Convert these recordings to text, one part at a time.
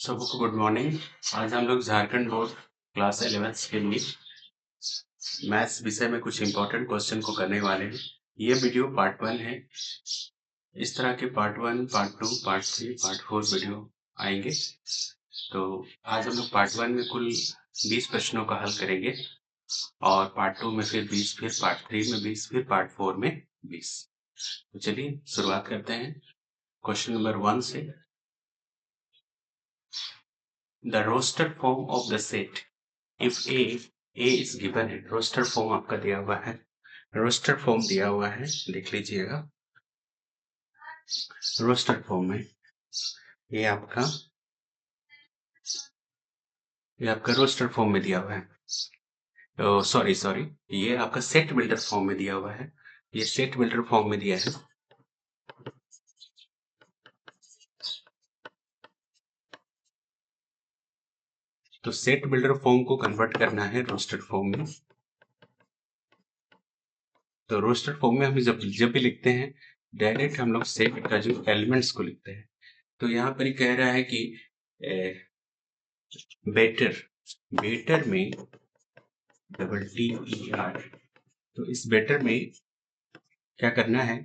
सबको good morning. आज हम लोग झारखंड बोर्ड क्लास 11th के लिए मैथ्स विषय में कुछ इम्पोर्टेंट क्वेश्चन को करने वाले हैं। ये वीडियो पार्ट 1 है। इस तरह के part 1, part 2, part 3, part 4 video आएंगे। तो आज हम लोग पार्ट 1 में कुल 20 प्रश्नों का हल करेंगे और पार्ट 2 में फिर 20, फिर पार्ट 3 में 20, फिर पार्ट 4 में 20। तो चलिए शुरुआत करते हैं क्वेश्चन नंबर 1 से। The roster form of the set if A is given है। roster form आपका दिया हुआ है, roster form दिया हुआ है, देख लीजिएगा। roster form में ये आपका roster form में दिया हुआ है। सॉरी ये आपका सेट बिल्डर फॉर्म में दिया हुआ है। ये सेट बिल्डर फॉर्म में दिया है। तो सेट बिल्डर फॉर्म को कन्वर्ट करना है रोस्टर फॉर्म में। तो रोस्टर फॉर्म में हम जब भी लिखते हैं डायरेक्ट हम लोग सेट का जो एलिमेंट्स को लिखते हैं। तो यहाँ पर ही कह रहा है कि बेटर में TER। तो इस बेटर में क्या करना है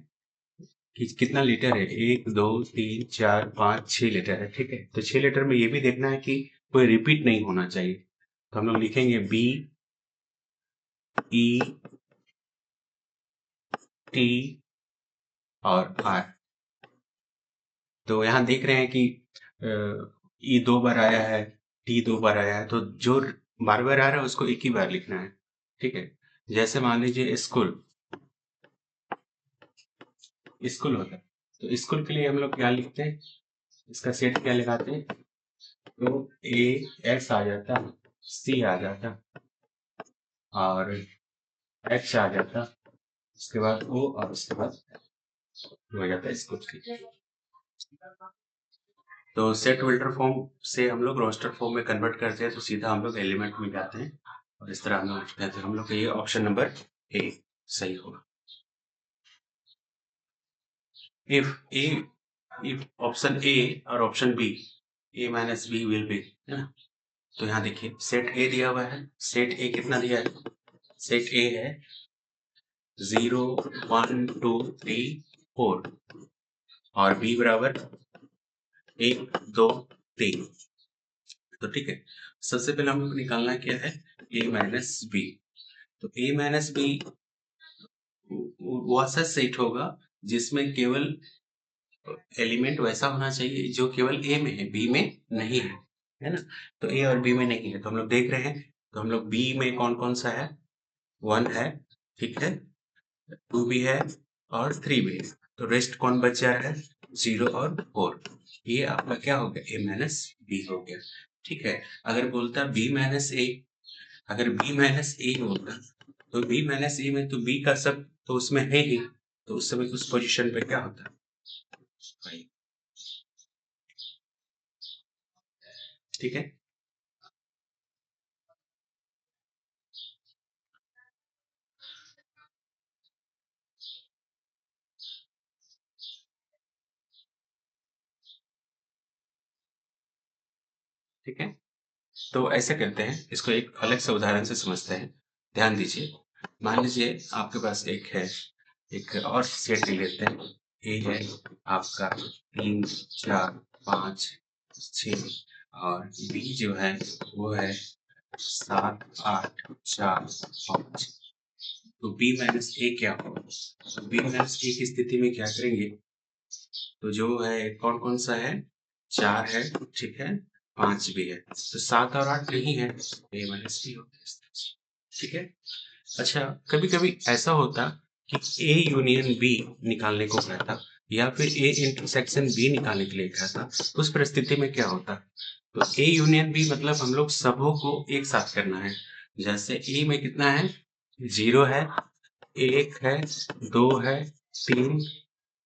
कि कितना लीटर है, 1 2 3 4 5 6 लीटर है। ठीक है, तो 6 लीटर में ये भी देखना है कि कोई रिपीट नहीं होना चाहिए। तो हम लोग लिखेंगे BETR। और R। तो यहाँ देख रहे हैं कि E 2 बार आया है, T 2 बार आया है, तो जो बार बार आ रहा है उसको एक ही बार लिखना है। ठीक है, जैसे मान लीजिए स्कूल होता है, तो स्कूल के लिए हम लोग क्या लिखते हैं, इसका सेट क्या लगाते हैं, तो AX आ जाता, C आ जाता और H आ जाता, उसके बाद O और उसके बाद हो जाता है स्कूल की। तो सेट बिल्डर फॉर्म से हम लोग रोस्टर फॉर्म में कन्वर्ट करते हैं, तो सीधा हम लोग एलिमेंट में जाते हैं और इस तरह हम लोग लिखते हैं। तो हम लोग का ये ऑप्शन नंबर A सही होगा। इफ ऑप्शन A और option B A minus B will be, है ना। तो यहाँ देखिए सेट A दिया हुआ है। सेट A कितना दिया है, सेट A है 0 1 2 3 4 और B बराबर 1 2 3। तो ठीक है, सबसे पहले हम लोग को निकालना क्या है, A माइनस B। तो A माइनस B वैसा सेट होगा जिसमें केवल एलिमेंट वैसा होना चाहिए जो केवल A में है, B में नहीं है ना। तो A और B में नहीं है, तो हम लोग देख रहे हैं। तो हम लोग B में कौन कौन सा है, 1 है, ठीक है, 2 भी है और 3 भी है। तो रेस्ट कौन बच जा रहा है, 0 और 4। ये आपका क्या हो गया, A माइनस B हो गया। ठीक है, अगर बोलता B माइनस A, अगर B माइनस A होता तो B माइनस A में तो B का सब तो उसमें है ही, तो उस समय उस पोजीशन पे क्या होता भाई। ठीक है, ठीक है। तो ऐसे करते हैं, इसको एक अलग से उदाहरण से समझते हैं। ध्यान दीजिए, मान लीजिए आपके पास एक है, एक और सेट ले लेते हैं। ए है आपका 3 4 5 6 और बी जो है वो है 7 8 4 5। तो बी माइनस ए क्या होगा, तो बी माइनस ए की स्थिति में क्या करेंगे, तो जो है कौन कौन सा है, 4 है, ठीक है, 5 भी है, तो 7 और 8 नहीं है, ए माइनस बी होता है। ठीक है, अच्छा कभी कभी ऐसा होता कि ए यूनियन बी निकालने को कहता या फिर ए इंटरसेक्शन बी निकालने के लिए कहता, उस परिस्थिति में क्या होता, तो ए यूनियन बी मतलब हम लोग सबों को एक साथ करना है। जैसे ए में कितना है, 0 है, 1 है, 2 है, 3,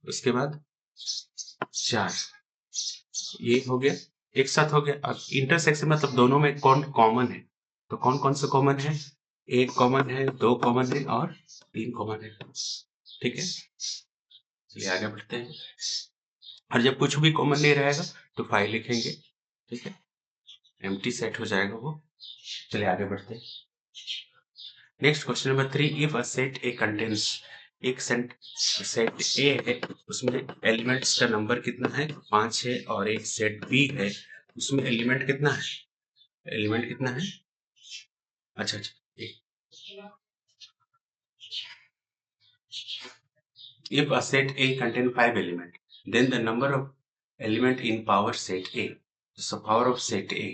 उसके बाद 4, ये हो गया, एक साथ हो गया। अब इंटरसेक्शन मतलब दोनों में कौन कॉमन है, तो कौन कौन सा कॉमन है, 1 कॉमन है, 2 कॉमन है और 3 कॉमन है। ठीक है, चलिए आगे बढ़ते हैं। और जब कुछ भी कॉमन नहीं रहेगा तो 5 लिखेंगे, ठीक है, एम्प्टी सेट हो जाएगा वो। चलिए आगे बढ़ते हैं। Next question number 3, if a set A contains, एक सेट ए है, उसमें एलिमेंट्स का नंबर कितना है, 5 है, और एक सेट बी है, उसमें एलिमेंट कितना है, एलिमेंट कितना है, अच्छा अच्छा, if a set A contain 5 element, then the number of element in power set A, so power of set A,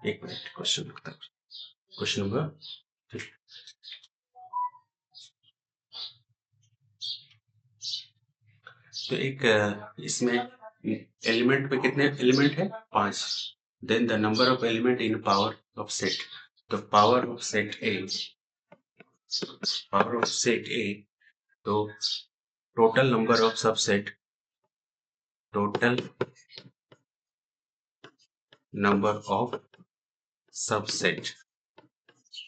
एक मिनट, क्वेश्चन लगता है, क्वेश्चन नंबर, तो एक इसमें एलिमेंट पे कितने एलिमेंट है, 5, then the number of element in power of set, तो power of set A, power of set A, तो total number of subset, total number of subset,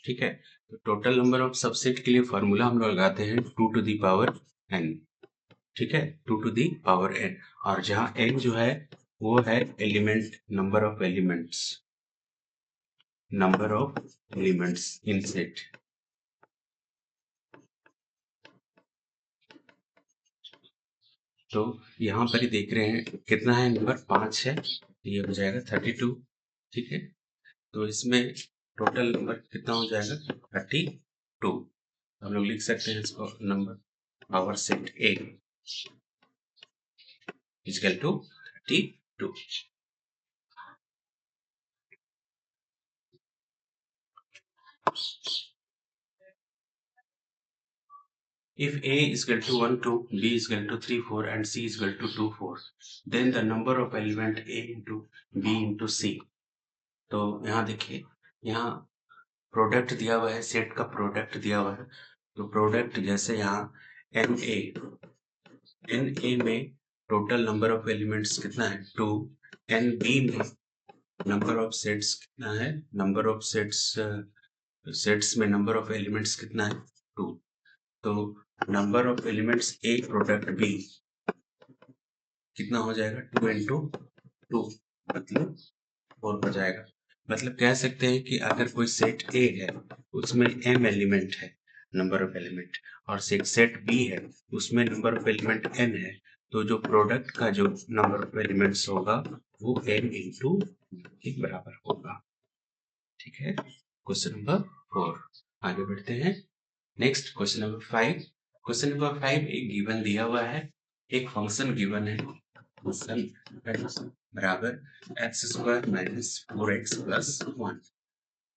ठीक है, तो टोटल नंबर ऑफ सबसेट के लिए फॉर्मूला हम लोग लगाते हैं 2 टू दी पावर n, ठीक है, 2 टू दी पावर n, और जहां n जो है वो है element, number of elements, number of elements in set, तो यहाँ पर ही देख रहे हैं कितना है नंबर, 5 है, ये हो जाएगा 32, ठीक है, तो इसमें टोटल नंबर कितना हो जाएगा, 32, हम लोग लिख सकते हैं इसको number power set A equal to 32। If A is equal to 1, 2, B is equal to 3, 4, and C is equal to 2, 4, then the number of element A into B into C, तो यहाँ देखिए, यहाँ प्रोडक्ट दिया हुआ है, set का product दिया हुआ है, तो प्रोडक्ट जैसे यहाँ एन ए में टोटल नंबर ऑफ एलिमेंट्स कितना है, 2, एन बी में नंबर ऑफ सेट्स कितना है, नंबर ऑफ सेट्स में नंबर ऑफ एलिमेंट्स कितना है, 2, तो number of elements A product B कितना हो जाएगा, 2 इंटू 2, मतलब 4 हो जाएगा। मतलब कह सकते हैं कि अगर कोई सेट ए है उसमें m एलिमेंट है, नंबर ऑफ एलिमेंट, और सेट बी है उसमें नंबर ऑफ एलिमेंट n है, तो जो प्रोडक्ट का जो नंबर ऑफ एलिमेंट्स होगा वो m इंटू के बराबर होगा, ठीक है, क्वेश्चन नंबर 4। आगे बढ़ते हैं, next question number 5। Question number 5 एक गिवन दिया हुआ है, एक फंक्शन गिवन है, फंक्शन बराबर x square minus 4x plus 1,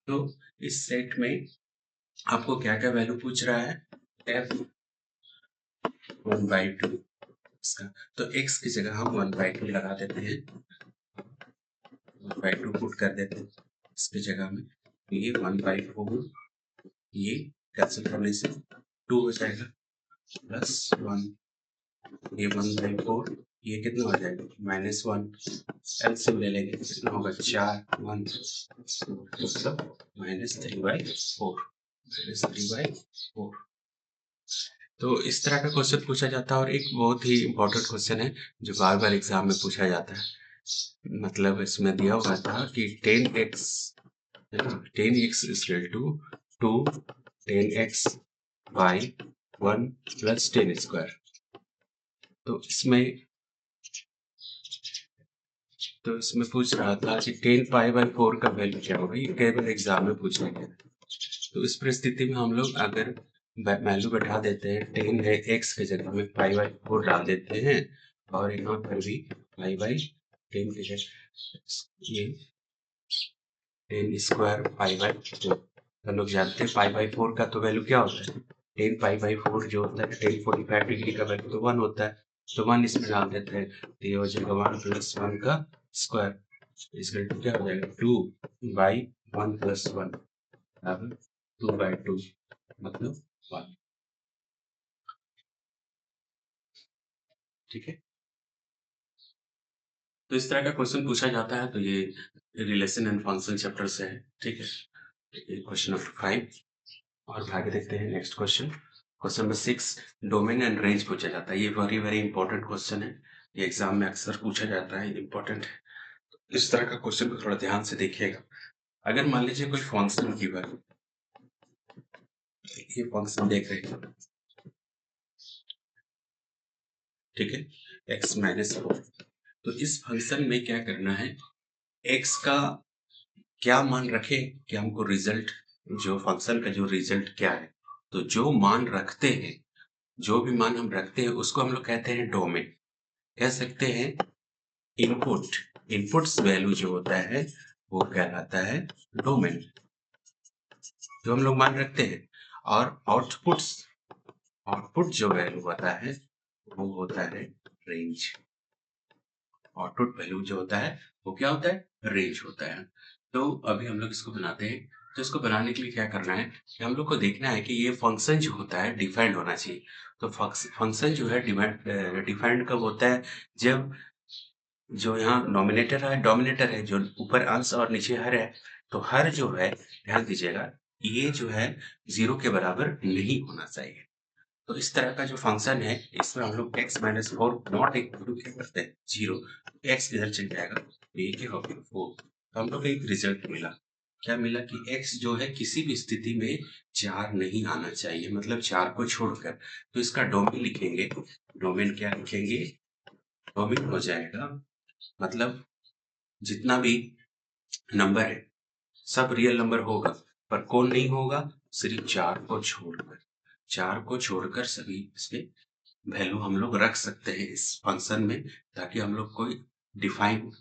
तो इस सेट में आपको क्या क्या वैल्यू पूछ रहा है, f 1/2 इसका, तो x की जगह हम 1/2 लगा देते हैं, 1/2 पुट कर देते हैं इसकी जगह में, ये 1/4, ये कैंसिल करने से 2 हो जाएगा, प्लस 1, ये 1/4, ये कितना हो जाएगा, -1, एलसीएम ले लेंगे, कितना होगा 4, 1, मतलब -3/4, -3/4। तो इस तरह का क्वेश्चन पूछा जाता है, और एक बहुत ही इंपॉर्टेंट क्वेश्चन है जो बार बार एग्जाम में पूछा जाता है, मतलब इसमें दिया हुआ था कि 10x equal to 2 10x by 1 plus 10 square, तो इसमें पूछ रहा था कि 10π/4 का वैल्यू क्या होगा, ये कई बार एग्जाम में पूछा गया, तो इस परिस्थिति में हम लोग अगर वैल्यू बैठा देते हैं, 10 है, x की जगह में π/4 डाल देते हैं, और यहाँ पर भी π/10 की जगह ये 10 स्क्वायर π/4, हम लोग जानते हैं π/4 का तो वैल्यू क्या होता है, 10π/4 जो होता है 1045 डिग्री का वैल्यू तो 1 होता है, तो 1 इसमें डाल देते हैं, तो ये हो जाएगा 1 + 1 का स्क्वायर, इसका क्या हो जाएगा 2/1 + 1 बराबर 2/2, मतलब 1, ठीक है, तो इस तरह का क्वेश्चन पूछा जाता है, तो ये रिलेशन एंड फंक्शन चैप्टर से है, ठीक है, क्वेश्चन नंबर 5, और आगे देखते हैं next question. Question number 6 domain and range पूछा जाता है। ये वेरी वेरी इंपॉर्टेंट क्वेश्चन है, ये एग्जाम में अक्सर पूछा जाता है, इंपॉर्टेंट है। इस तरह का क्वेश्चन को थोड़ा ध्यान से देखिएगा। अगर मान लीजिए कोई फंक्शन गिवन है, ये फंक्शन देख रहे हैं, ठीक है, x माइनस 4। तो इस फंक्शन में क्या करना है, x का क्या मान रखे कि हमको रिजल्ट, जो फंक्शन का जो रिजल्ट क्या है, तो जो मान रखते हैं, जो भी मान हम रखते हैं उसको हम लोग कहते हैं डोमेन। कह सकते हैं इनपुट, इनपुट्स वैल्यू जो होता है वो कहलाता है डोमेन, जो हम लोग मान रखते हैं। और आउटपुट्स, आउटपुट जो वैल्यू होता है वो होता है रेंज। आउटपुट वैल्यू जो होता है वो क्या होता है, रेंज होता है। तो अभी हम लोग इसको बनाते हैं। तो इसको बनाने के लिए क्या करना है कि हम लोग को देखना है कि ये फंक्शन जो होता है डिफाइंड होना चाहिए। तो फंक्शन जो है डिफाइंड कब होता है, जब जो यहाँ नॉमिनेटर है डोमिनेटर है, जो ऊपर अंश और नीचे हर है, तो हर जो है ध्यान दीजिएगा ये जो है 0 के बराबर नहीं होना चाहिए। तो इस तरह का जो फंक्शन है इसमें हम लोग x minus 4 not equal to क्या करते हैं 0, x इधर चल जाएगा तो ये क्या हो गया 4। तो हम लोग को एक रिजल्ट मिला, क्या मिला कि x जो है किसी भी स्थिति में 4 नहीं आना चाहिए, मतलब 4 को छोड़कर। तो इसका डोमेन लिखेंगे, डोमेन क्या लिखेंगे, डोमेन हो जाएगा मतलब जितना भी नंबर है सब रियल नंबर होगा, पर कौन नहीं होगा, सिर्फ 4 को छोड़कर। 4 को छोड़कर सभी इसके वैल्यू हम लोग रख सकते हैं इस फंक्शन में, ताकि हम लोग कोई डिफाइन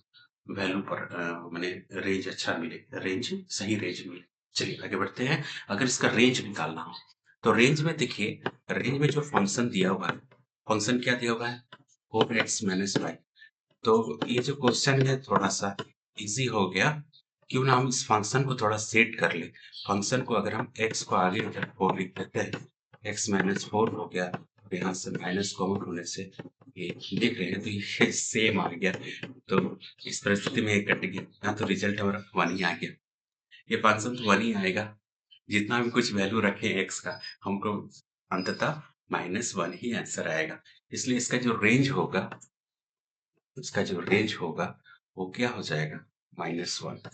वैल्यू पर माने रेंज अच्छा मिले, रेंज सही रेंज मिले। चलिए आगे बढ़ते हैं। अगर इसका रेंज निकालना हो तो रेंज में देखिए, रेंज में जो फंक्शन दिया हुआ है, फंक्शन क्या दिया हुआ है 4x माइनस 5। तो ये जो क्वेश्चन है थोड़ा सा इजी हो गया, क्यों ना हम इस फंक्शन को थोड़ा सेट कर ले। फंक्शन को अगर हम x को आगे अगर 4 लिख देते हैं, x माइनस 4 हो गया, और यहाँ से माइनस कॉमन होने से ये देख रहे हैं तो ये सेम आ गया। तो इस परिस्थिति में ये कट गया, यहाँ तो रिजल्ट हमारा 1 ही आ गया। ये फंक्शन तो 1 ही आएगा, जितना भी कुछ वैल्यू रखे x का हमको अंततः -1 ही आंसर आएगा। इसलिए इसका जो रेंज होगा, इसका जो रेंज होगा वो क्या हो जाएगा -1।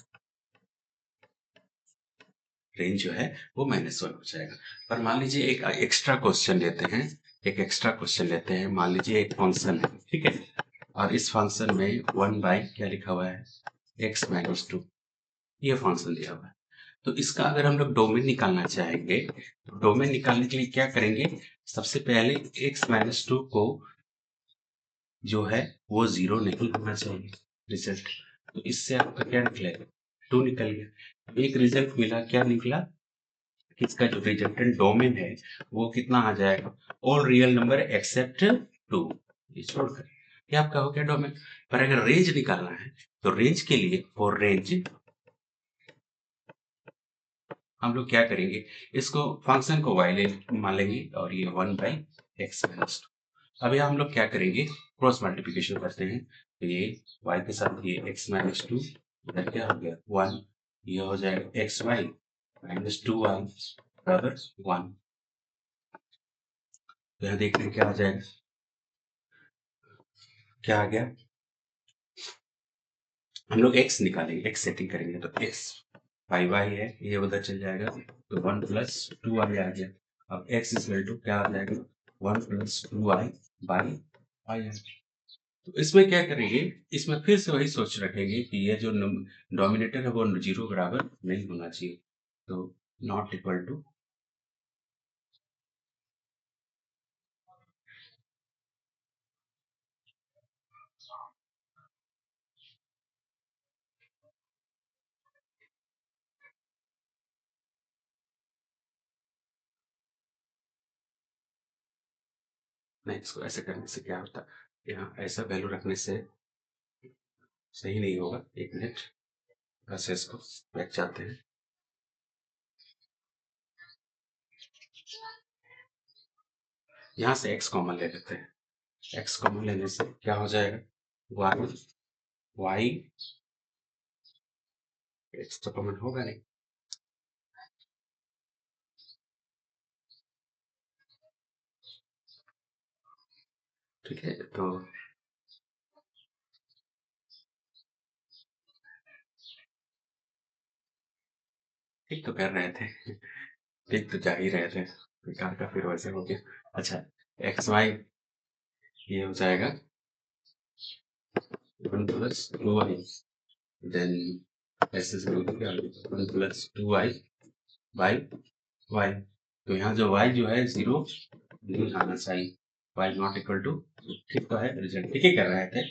रेंज जो है वो -1 हो जाएगा। पर मान लीजिए एक एक्स्ट्रा क्वेश्चन लेते हैं, एक एक्स्ट्रा क्वेश्चन लेते हैं। मान लीजिए एक फंक्शन है, ठीक है, और इस फंक्शन में 1 बाई क्या लिखा हुआ है x माइनस 2, ये फंक्शन दिया हुआ है। तो इसका अगर हम लोग डोमेन निकालना चाहेंगे, तो डोमेन निकालने के लिए क्या करेंगे, सबसे पहले x माइनस 2 को जो है वो 0 नहीं होना चाहिए रिजल्ट। तो इससे आपका क्या निकलेगा 2 निकल गया। एक रिजल्ट मिला, क्या निकला कि इसका जो रिजल्टेंट डोमेन है वो कितना आ जाएगा, ऑल रियल नंबर एक्सेप्ट 2, ये छोड़कर ये आपका हो गया डोमेन। पर अगर रेंज निकालना है तो रेंज के लिए फॉर रेंज हम लोग क्या करेंगे, इसको फंक्शन को y ले मान लेंगे और ये 1 बाई एक्स माइनस 2। अब यहाँ हम लोग क्या करेंगे, क्रॉस मल्टीप्लिकेशन करते हैं। तो ये y के साथ ये x माइनस 2, इधर क्या हो गया 1, ये हो जाएगा एक्स वाई माइनस 2y बराबर 1। तो यहाँ देखते हैं क्या आ जाएगा, क्या आ गया, हम लोग x निकालेंगे, x सेटिंग करेंगे। तो x वाई वाई है, ये उधर चल जाएगा, तो 1 प्लस 2y आ गया। अब x इक्वल टू क्या आ जाएगा 1 प्लस 2y बाई आई है। तो इसमें क्या करेंगे, इसमें फिर से वही सोच रखेंगे कि ये जो डोमिनेटर है वो 0 बराबर नहीं होना चाहिए, तो नॉट इक्वल टू। नहीं, इसको ऐसे करने से क्या होता है, यहाँ ऐसा वैल्यू रखने से सही नहीं होगा। एक मिनट, ऐसे इसको बैठ जाते हैं। यहाँ से x कॉमन ले लेते हैं, x कॉमन लेने से क्या हो जाएगा y, y x तो कॉमन होगा नहीं, ठीक है, तो ठीक तो कर रहे थे, ठीक तो जा ही रहे थे, बेकार का फिर वैसे हो गया। अच्छा, एक्स वाई ये हो जाएगा 1 प्लस 2y, देन ऐसे से हो गया 1 प्लस 2y बाई y। तो यहाँ जो y जो है 0 नहीं आना चाहिए, y नॉट इक्वल टू, ठीक तो है, रिजल्ट ठीक ही कर रहे थे।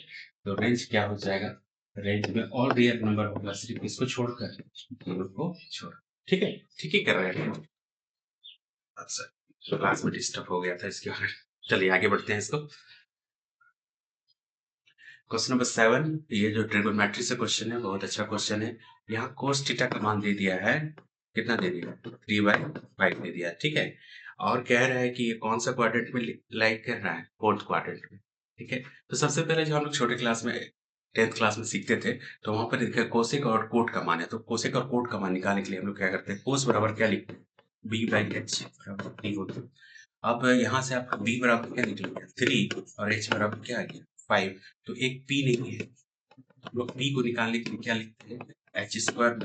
तो रेंज क्या हो जाएगा, रेंज में ऑल रियल नंबर होगा, सिर्फ इसको छोड़कर, दोनों को छोड़, ठीक है, ठीक ही कर रहे थे। अच्छा, तो क्लास में डिस्टर्ब हो गया था इसके बारे में। चलिए आगे बढ़ते हैं इसको। क्वेश्चन नंबर 7, ये जो ट्रिगोनोमेट्री से क्वेश्चन है बहुत अच्छा क्वेश्चन है। यहाँ कोस थीटा का मान दे दिया है, कितना दे दिया, 3/5 दे दिया है, ठीक है। और कह रहा है कि ये कौन सा क्वाड्रेंट में लाइक कर रहा है, फोर्थ क्वाड्रेंट में, ठीक है। तो सबसे पहले जो हम लोग छोटे क्लास में 10th क्लास में सीखते थे, तो वहां पर देखा कोसेक और कोट का मान है, तो कोसेक और कोट का मान निकालने के लिए हम लोग क्या करते हैं, कोस बराबर क्या लिखते हैं, b/h बराबर 3 होता है। अब यहाँ से आपका b बराबर क्या निकल गया, 3, और h बराबर क्या आ गया, 5। तो एक p नहीं है, हम लोग p को निकालने के लिए क्या लिखते हैं, h²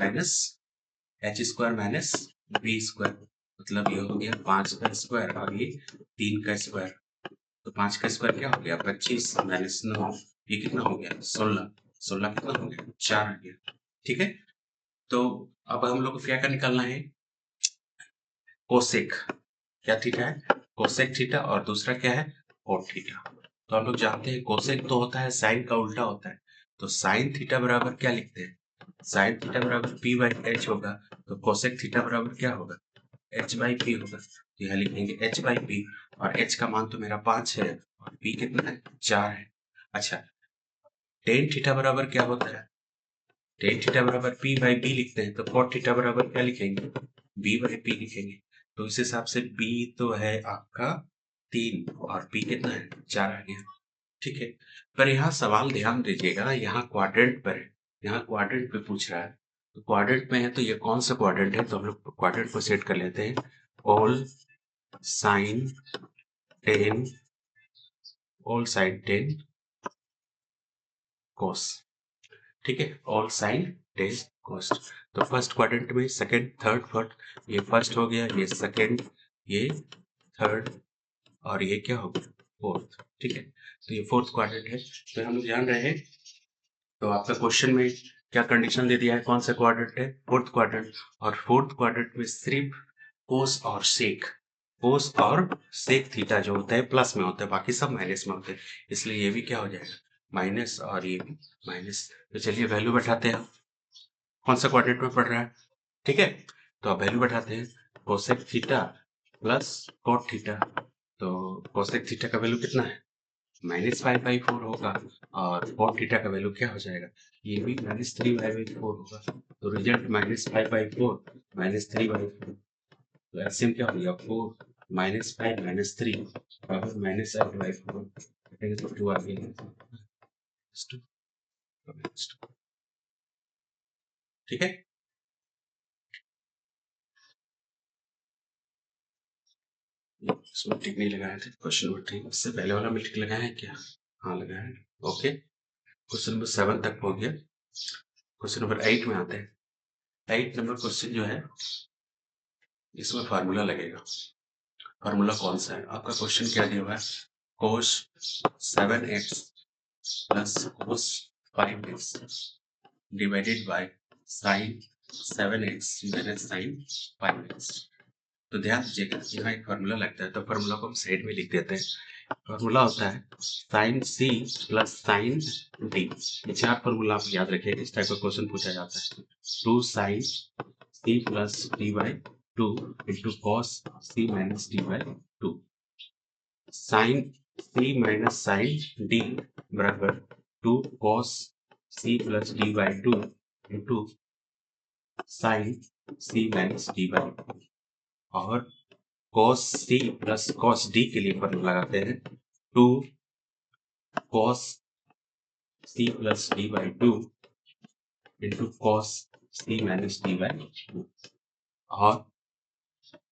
माइनस b स्क्वायर, मतलब ये हो गया 5 का स्क्वायर और ये 3 का स्क्वायर। तो 5 का स्क्वायर क्या हो गया, 25 माइनस 9, ये कितना हो गया, 16। 16 कितना हो गया, 4 आ गया, ठीक है। तो अब हम लोग को क्या क्या निकालना है, कोसेक, क्या थीटा है, कोसेक थीटा, और दूसरा क्या है, कोट थीटा। तो हम लोग जानते हैं कोसेक तो होता है साइन का उल्टा होता है, तो साइन थीटा बराबर क्या लिखते हैं, साइन थीटा बराबर p/h होगा। तो कोसेक थीटा बराबर क्या होगा, h/p होगा। तो यहाँ लिखेंगे h/p, और h का मान तो मेरा 5 है और p कितना है, 4 है। अच्छा, टेन थीटा बराबर क्या होता है, टेन थीटा बराबर p/b लिखते हैं, तो cot थीटा बराबर क्या लिखेंगे, b/p लिखेंगे। तो इस हिसाब से b तो है आपका 3 और p कितना है, 4 आ गया, ठीक है। पर यहाँ सवाल ध्यान दीजिएगा, यहाँ क्वाड्रेंट पर है, यहाँ क्वाड्रेंट पे पूछ रहा है, तो क्वाड्रेंट में है तो ये कौन सा क्वाड्रेंट है, तो हम लोग क्वाड्रेंट को सेट कर लेते हैं, all sine 10, all sine 10 cos, ठीक है, ऑल साइन 10 कॉस। तो फर्स्ट क्वाड्रेंट में सेकंड थर्ड फोर्थ, ये फर्स्ट हो गया, ये सेकंड, ये थर्ड, और ये क्या हो गया, फोर्थ, ठीक है। तो ये फोर्थ क्वाड्रेंट है, तो हम लोग जान रहे हैं। तो आपका क्वेश्चन में क्या कंडीशन दे दिया है, कौन सा क्वाड्रेंट है, फोर्थ क्वाड्रेंट, और फोर्थ क्वाड्रेंट में सिर्फ कोस और सेक, कोस और सेक थीटा जो होता है प्लस में होता है, बाकी सब माइनस में होते हैं, इसलिए ये भी क्या हो जाएगा, माइनस, और ये भी माइनस। तो चलिए वैल्यू बैठाते हैं, कौन सा क्वाड्रेंट में पड़ रहा है, ठीक है। तो अब वैल्यू बैठाते हैं, cosec theta plus cot theta, तो कोसेक थीटा का वैल्यू कितना है, -5/4 होगा, और कोट थीटा का वैल्यू क्या हो जाएगा, ये भी -3/4 होगा। तो रिजल्ट -5/4 -3/4, तो एलसीएम क्या हो गया, 4 -5 -3 बराबर -8/4, तो 2 आ गया, ठीक है। इसमें टिक नहीं लगाए थे, क्वेश्चन नंबर 3 इससे पहले वाला में टिक लगाए हैं क्या, हाँ लगाया है, ओके। क्वेश्चन नंबर 7 तक हो गया, क्वेश्चन नंबर 8 में आते हैं। 8 नंबर क्वेश्चन जो है, इसमें फार्मूला लगेगा। फार्मूला कौन सा है, आपका क्वेश्चन क्या दिया हुआ है, cos 7x plus cos 5x divided by sine 7x minus sine 5x। तो ध्यान दीजिएगा, यहाँ एक फार्मूला लगता है, तो फार्मूला को हम साइड में लिख देते हैं। फार्मूला होता है sine c plus sine d, ये 4 फार्मूला आप याद रखिए, इस टाइप का क्वेश्चन पूछा जाता है। 2 sine c plus d/2 into cos c minus d/2, sine c minus sine d बराबर 2 cos c plus d/2 into sine c minus d/2, और cos c plus cos d के लिए फॉर्मूला लगाते हैं, 2 cos c plus d/2 into cos c minus d/2, और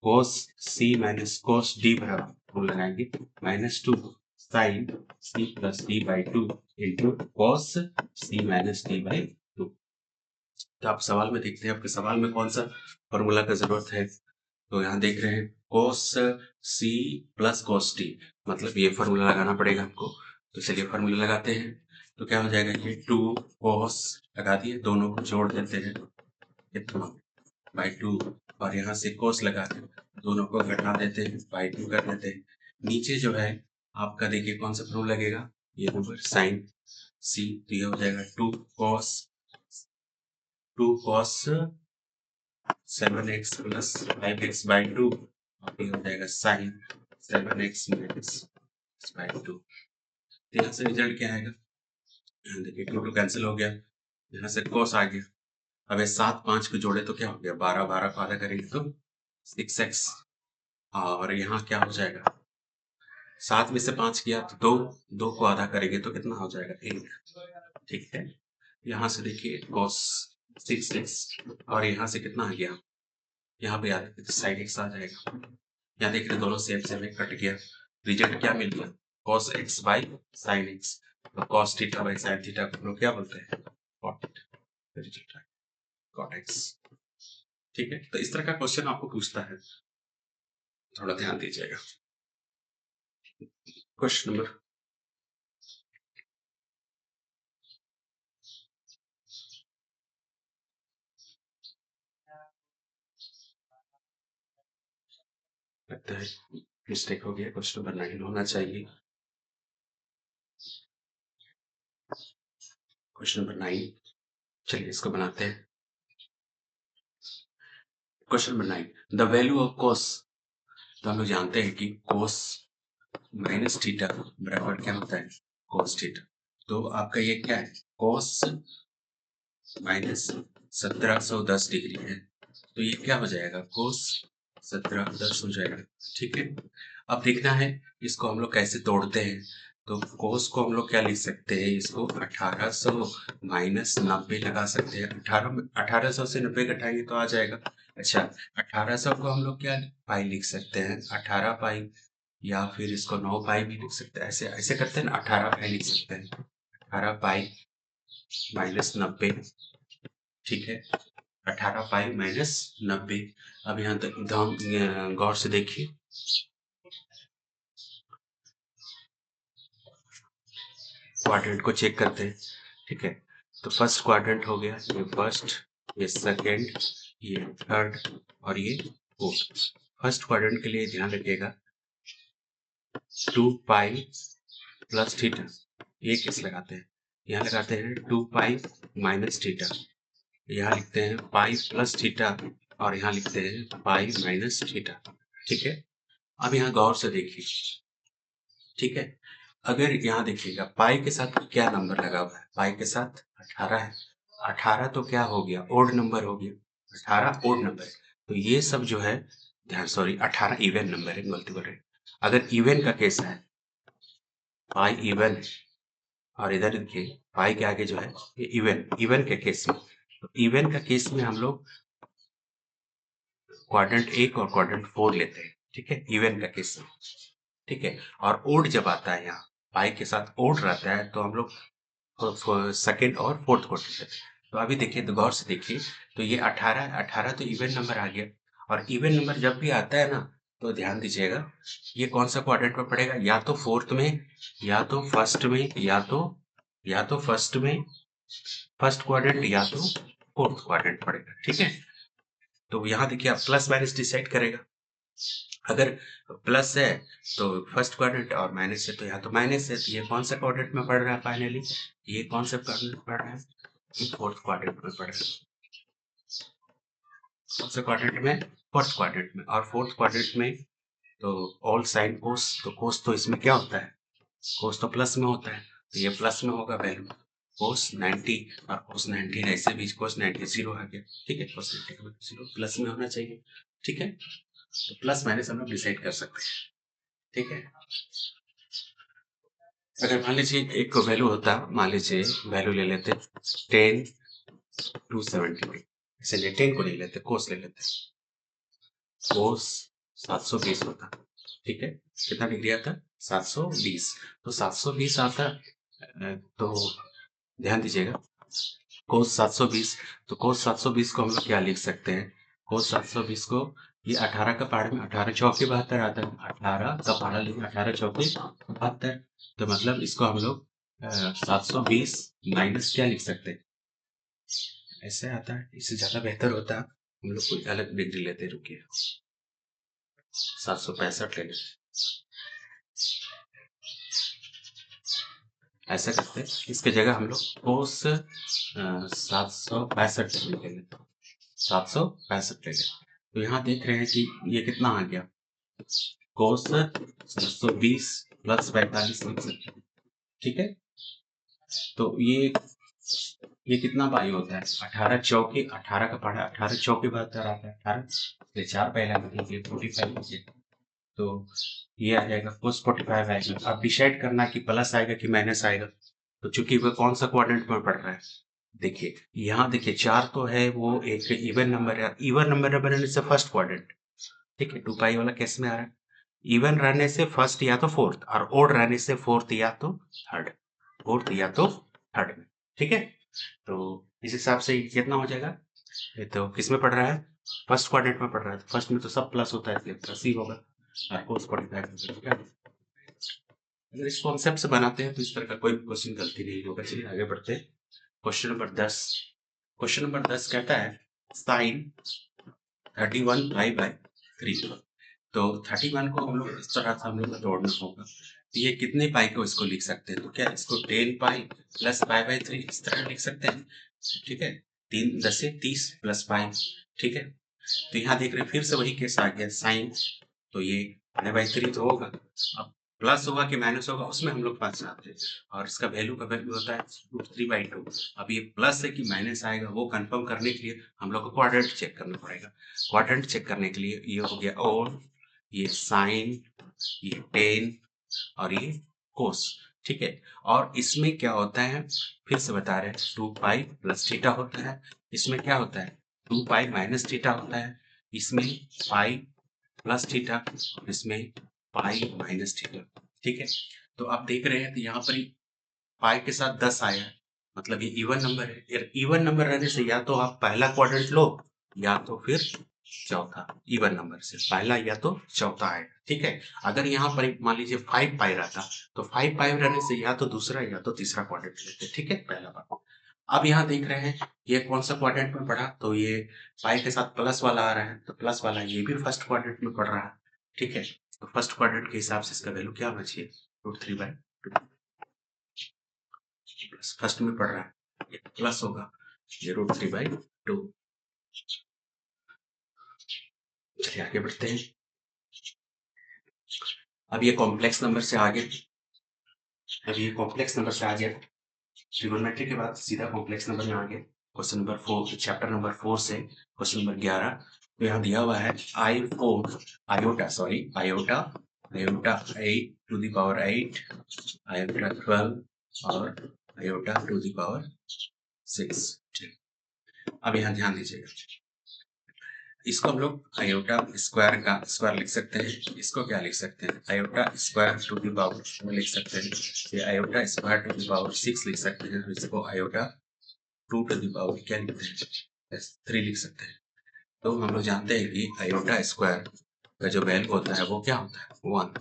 cos c minus cos d बराबर हम लगाएंगे -2 sine C plus D by two into cos C minus D by two. तो आप सवाल में देखते हैं आपके सवाल में कौन सा फॉर्मूला का जरूरत है। तो यहाँ देख रहे हैं cos c plus cos t, मतलब ये फॉर्मूला लगाना पड़ेगा हमको। तो चलिए फॉर्मूला लगाते हैं। तो क्या हो जाएगा, ये 2 cos लगा दिए, दोनों को जोड़ देते हैं इतना बाई 2, और यहाँ से cos लगा के दोनों को घटा देते हैं, बाई 2 कर देते हैं। नीचे जो है आपका देखिए कौन सा फॉर्मूला लगेगा, ये नंबर साइन c, तो ये हो जाएगा 2 cos 7x plus 5x by 2, और ये हो जाएगा साइन 7x माइनस बाई 2। यहाँ से रिजल्ट क्या आएगा, यहाँ देखिए 2 कैंसिल हो गया, यहाँ से cos आ गया। अब ये 7 5 को जोड़े तो क्या हो गया, 12 12 को आधा करेंगे तो 6x, और यहाँ क्या हो जाएगा, 7 में से 5 किया तो 2 को आधा करेंगे तो कितना हो जाएगा, 1। ठीक है, यहाँ से देखिए cos 6x, और यहाँ से कितना आ गया, यहाँ पे याद तो साइन एक्स आ जाएगा। यहाँ देख रहे दोनों सेम सेम कट गया, रिजल्ट क्या मिल गया, cos x by sine x. तो cos theta by sine theta को लोग क्या बोलते हैं, cot theta, result cot x। ठीक है, तो इस तरह का क्वेश्चन आपको पूछता है, थोड़ा ध्यान दीजिएगा। क्वेश्चन नंबर लगता है मिस्टेक हो गया, क्वेश्चन नंबर 9 होना चाहिए। क्वेश्चन नंबर 9, चलिए इसको बनाते हैं। Question number 9, the value of cos, तो हम लोग जानते हैं कि cos माइनस थीटा बराबर क्या होता है, cos थीटा। तो आपका ये क्या है, cos माइनस 1710 डिग्री है, तो ये क्या हो जाएगा, cos 1710 हो जाएगा। ठीक है, अब देखना है इसको हम लोग कैसे तोड़ते हैं। तो cos को हम लोग क्या लिख सकते हैं, इसको 1800 माइनस 90 लगा सकते हैं। 1800 से 90 घटाएंगे तो आ जाएगा। अच्छा, 1800 को हम लोग क्या पाई लिख सकते हैं, 18 पाई, या फिर इसको 9 पाई भी लिख सकते हैं। ऐसे ऐसे करते हैं ना, 18 पाई लिख सकते हैं, 18 पाई माइनस 90। ठीक है, 18 पाई माइनस 90। अब यहाँ तक एकदम गौर से देखिए, क्वाड्रेंट को चेक करते हैं। ठीक है, तो फर्स्ट क्वाड्रेंट हो गया, ये फर्स्ट, ये सेकेंड, ये थर्ड, और ये फोर्थ। फर्स्ट क्वाड्रेंट के लिए ध्यान रखिएगा 2 पाई प्लस थीटा, ये किस लगाते हैं, यहाँ लगाते हैं 2 पाई माइनस थीटा, यहाँ लिखते हैं पाई प्लस थीटा, और यहाँ लिखते हैं पाई माइनस थीटा। ठीक है, अब यहाँ गौर से देखिए। ठीक है, अगर यहाँ देखिएगा पाई के साथ क्या नंबर लगा हुआ है, पाई के साथ 18 है। 18 तो क्या हो गया, ओड नंबर हो गया, 18 ओड नंबर है। तो ये सब जो है ध्यान, सॉरी 18 इवन नंबर है, गलती बोल रहे। अगर इवन का केस है, पाई इवन है, और इधर देखिए पाई के आगे जो है ये इवन, इवन के केस में, तो इवन का केस में हम लोग क्वाड्रेंट 1 और क्वाड्रेंट 4 लेते हैं। ठीक है, इवन का केस में। ठीक है, और ओड जब आता है, यहाँ पाई के साथ ओड रहता है, तो हम लोग सेकेंड और फोर्थ को लेते हैं। तो अभी देखिए, तो गौर से देखिए, तो ये 18 18 तो इवन नंबर आ गया, और इवन नंबर जब भी आता है ना, तो ध्यान दीजिएगा ये कौन सा क्वाड्रेंट में पड़ेगा, या तो फोर्थ में, या तो फर्स्ट में, या तो फर्स्ट में, फर्स्ट क्वाड्रेंट, या तो फोर्थ क्वाड्रेंट पड़ेगा। ठीक है, तो यहाँ देखिए आप प्लस माइनस डिसाइड करेगा। अगर प्लस है तो फर्स्ट क्वाड्रेंट, और माइनस है तो यहाँ तो माइनस है, तो ये कौन सा क्वाड्रेंट में पड़ रहा है फाइनली, ये कौन सा क्वाड्रेंट पड़ रहा है, ये फोर्थ क्वाड्रेंट में पड़ रहा है। कौन सा क्वाड्रेंट में, फोर्थ क्वाड्रेंट में। और फोर्थ क्वाड्रेंट में तो ऑल साइन कोस, तो कोस तो इसमें क्या होता है, कोस तो प्लस में होता है, तो ये प्लस में होगा वैल्यू, कोस 90, और कोस 90 ऐसे भी कोस 90 जीरो आ गया। ठीक है, कोस 90 जीरो प्लस में होना चाहिए। ठीक है, तो प्लस माइनस हम लोग डिसाइड कर सकते हैं। ठीक है, अगर मान लीजिए एक वैल्यू होता, मान लीजिए वैल्यू ले लेते 10 270, इसलिए 10 को नहीं लेते, कोस ले लेते, कोस 720 होता। ठीक है, कितना डिग्री आता है? 720। तो 720 आता तो ध्यान दीजिएगा, कोस 720, तो कोस 720 को हम लोग क्या लिख सकते हैं? कोस 720 को ये 18 का पहाड़ में 18 चौके 72 आता है, 18 का पहाड़ा लिखे 18 चौके 72, तो मतलब इसको हम लोग 720 माइनस क्या लिख सकते हैं? ऐसे आता है, इससे ज्यादा बेहतर होता है हम लोग कोई अलग डिग्री लेते, रुकिए 765 ले लेते, ऐसा करते हैं, इसके जगह हम लोग कोस 765 ले लेते, 765 ले लेते। तो यहाँ देख रहे हैं कि ये कितना आ गया, कोस 720 प्लस 45 लिख सकते हैं, ठीक है। तो ये कितना पाई होता है? 18 चौके 18 का पढ़ा, 18 चौके 72 आता है, 18 4 पहला मतलब 45 तो ये आ जाएगा कोस 45 आएगा। अब डिसाइड करना कि प्लस आएगा कि माइनस आएगा। तो चूंकि वह कौन सा क्वाड्रेंट में पड़ रहा है, देखिए यहाँ देखिए 4 तो है, वो एक इवन नंबर है, इवन नंबर रहने से फर्स्ट क्वाड्रेंट, ठीक है, 2 पाई वाला केस में आ रहा है। इवन रहने से फर्स्ट या तो फोर्थ, और ओड रहने से फोर्थ या तो थर्ड, फोर्थ या तो थर्ड में, ठीक है। तो इस हिसाब से कितना हो जाएगा? ये तो किस में पड़ रहा है? फर्स्ट क्वाड्रेंट में पड़ रहा है, फर्स्ट में तो सब प्लस होता है, इसलिए प्लस ही होगा। कोस 45 ठीक है। अगर इस कॉन्सेप्ट से बनाते हैं तो इस तरह का कोई क्वेश्चन गलती नहीं होगा। चलिए आगे बढ़ते हैं। क्वेश्चन नंबर 10, क्वेश्चन नंबर 10 कहता है साइन 31 पाई बाय 3। तो 31 को हम लोग इस तरह से हम लोग को तोड़ना होगा, तो ये कितने पाई को इसको लिख सकते हैं? तो क्या इसको 10 पाई प्लस पाई बाय 3 इस तरह लिख सकते हैं, ठीक है। 3 10 से 30 प्लस पाई, ठीक है। तो यहाँ देख रहे हैं फिर से वही केस आ गया, साइन, तो ये पाई बाय 3 तो होगा, अब प्लस होगा कि माइनस होगा उसमें हम लोग फंस जाते हैं, और इसका वैल्यू का वैल्यू होता है √3/2। अब ये प्लस है कि माइनस आएगा वो कंफर्म करने के लिए हम लोग को क्वाड्रेंट चेक करना पड़ेगा। क्वाड्रेंट चेक करने के लिए ये हो गया और ये साइन, ये टेन और ये कोस, ठीक है। और इसमें क्या होता है, फिर से बता रहे हैं, 2 पाई प्लस थीटा होता है, इसमें क्या होता है 2 पाई माइनस थीटा होता है, इसमें पाई प्लस थीटा, इसमें पाई माइनस थीटा, ठीक है। तो आप देख रहे हैं तो यहाँ पर पाई के साथ 10 आया है, मतलब ये इवन नंबर है। इवन नंबर रहने से या तो आप पहला क्वाड्रेंट लो या तो फिर चौथा, इवन नंबर से पहला या तो चौथा आएगा, ठीक है। अगर यहाँ पर मान लीजिए 5 पाई रहता तो 5 पाई रहने से या तो दूसरा या तो तीसरा क्वाड्रेंट लेते, ठीक है, पहला बात। अब यहाँ देख रहे हैं ये कौन सा क्वाड्रेंट में पढ़ा, तो ये पाई के साथ प्लस वाला आ रहा है, तो प्लस वाला ये भी फर्स्ट क्वाड्रेंट में पढ़ रहा है, ठीक है। तो फर्स्ट क्वाड्रेंट के हिसाब से इसका वैल्यू क्या होना चाहिए, √3/2 प्लस फर्स्ट में पढ़ रहा है, ये प्लस होगा, ये √3/2। चलिए आगे बढ़ते हैं। अब ये कॉम्प्लेक्स नंबर से आगे, अब ये कॉम्प्लेक्स नंबर से आगे ट्रिगोनोमेट्री के बाद सीधा कॉम्प्लेक्स नंबर में आ गए। क्वेश्चन नंबर 4, चैप्टर नंबर 4 से क्वेश्चन नंबर 11। तो यहाँ दिया हुआ है आयोटा 8 आयोटा 12 और आयोटा 6। अब यहाँ ध्यान दीजिएगा, इसको हम लोग आयोटा स्क्वायर का स्क्वायर लिख सकते हैं, इसको क्या लिख सकते हैं, iota square to the power लिख सकते हैं, ये iota square to the power 6 लिख सकते हैं, इसको आयोटा 2 टू द पावर क्या लिखते हैं, 3 लिख सकते हैं। तो हम लोग जानते हैं कि आयोटा स्क्वायर का जो वैल्यू होता है वो क्या होता है, 1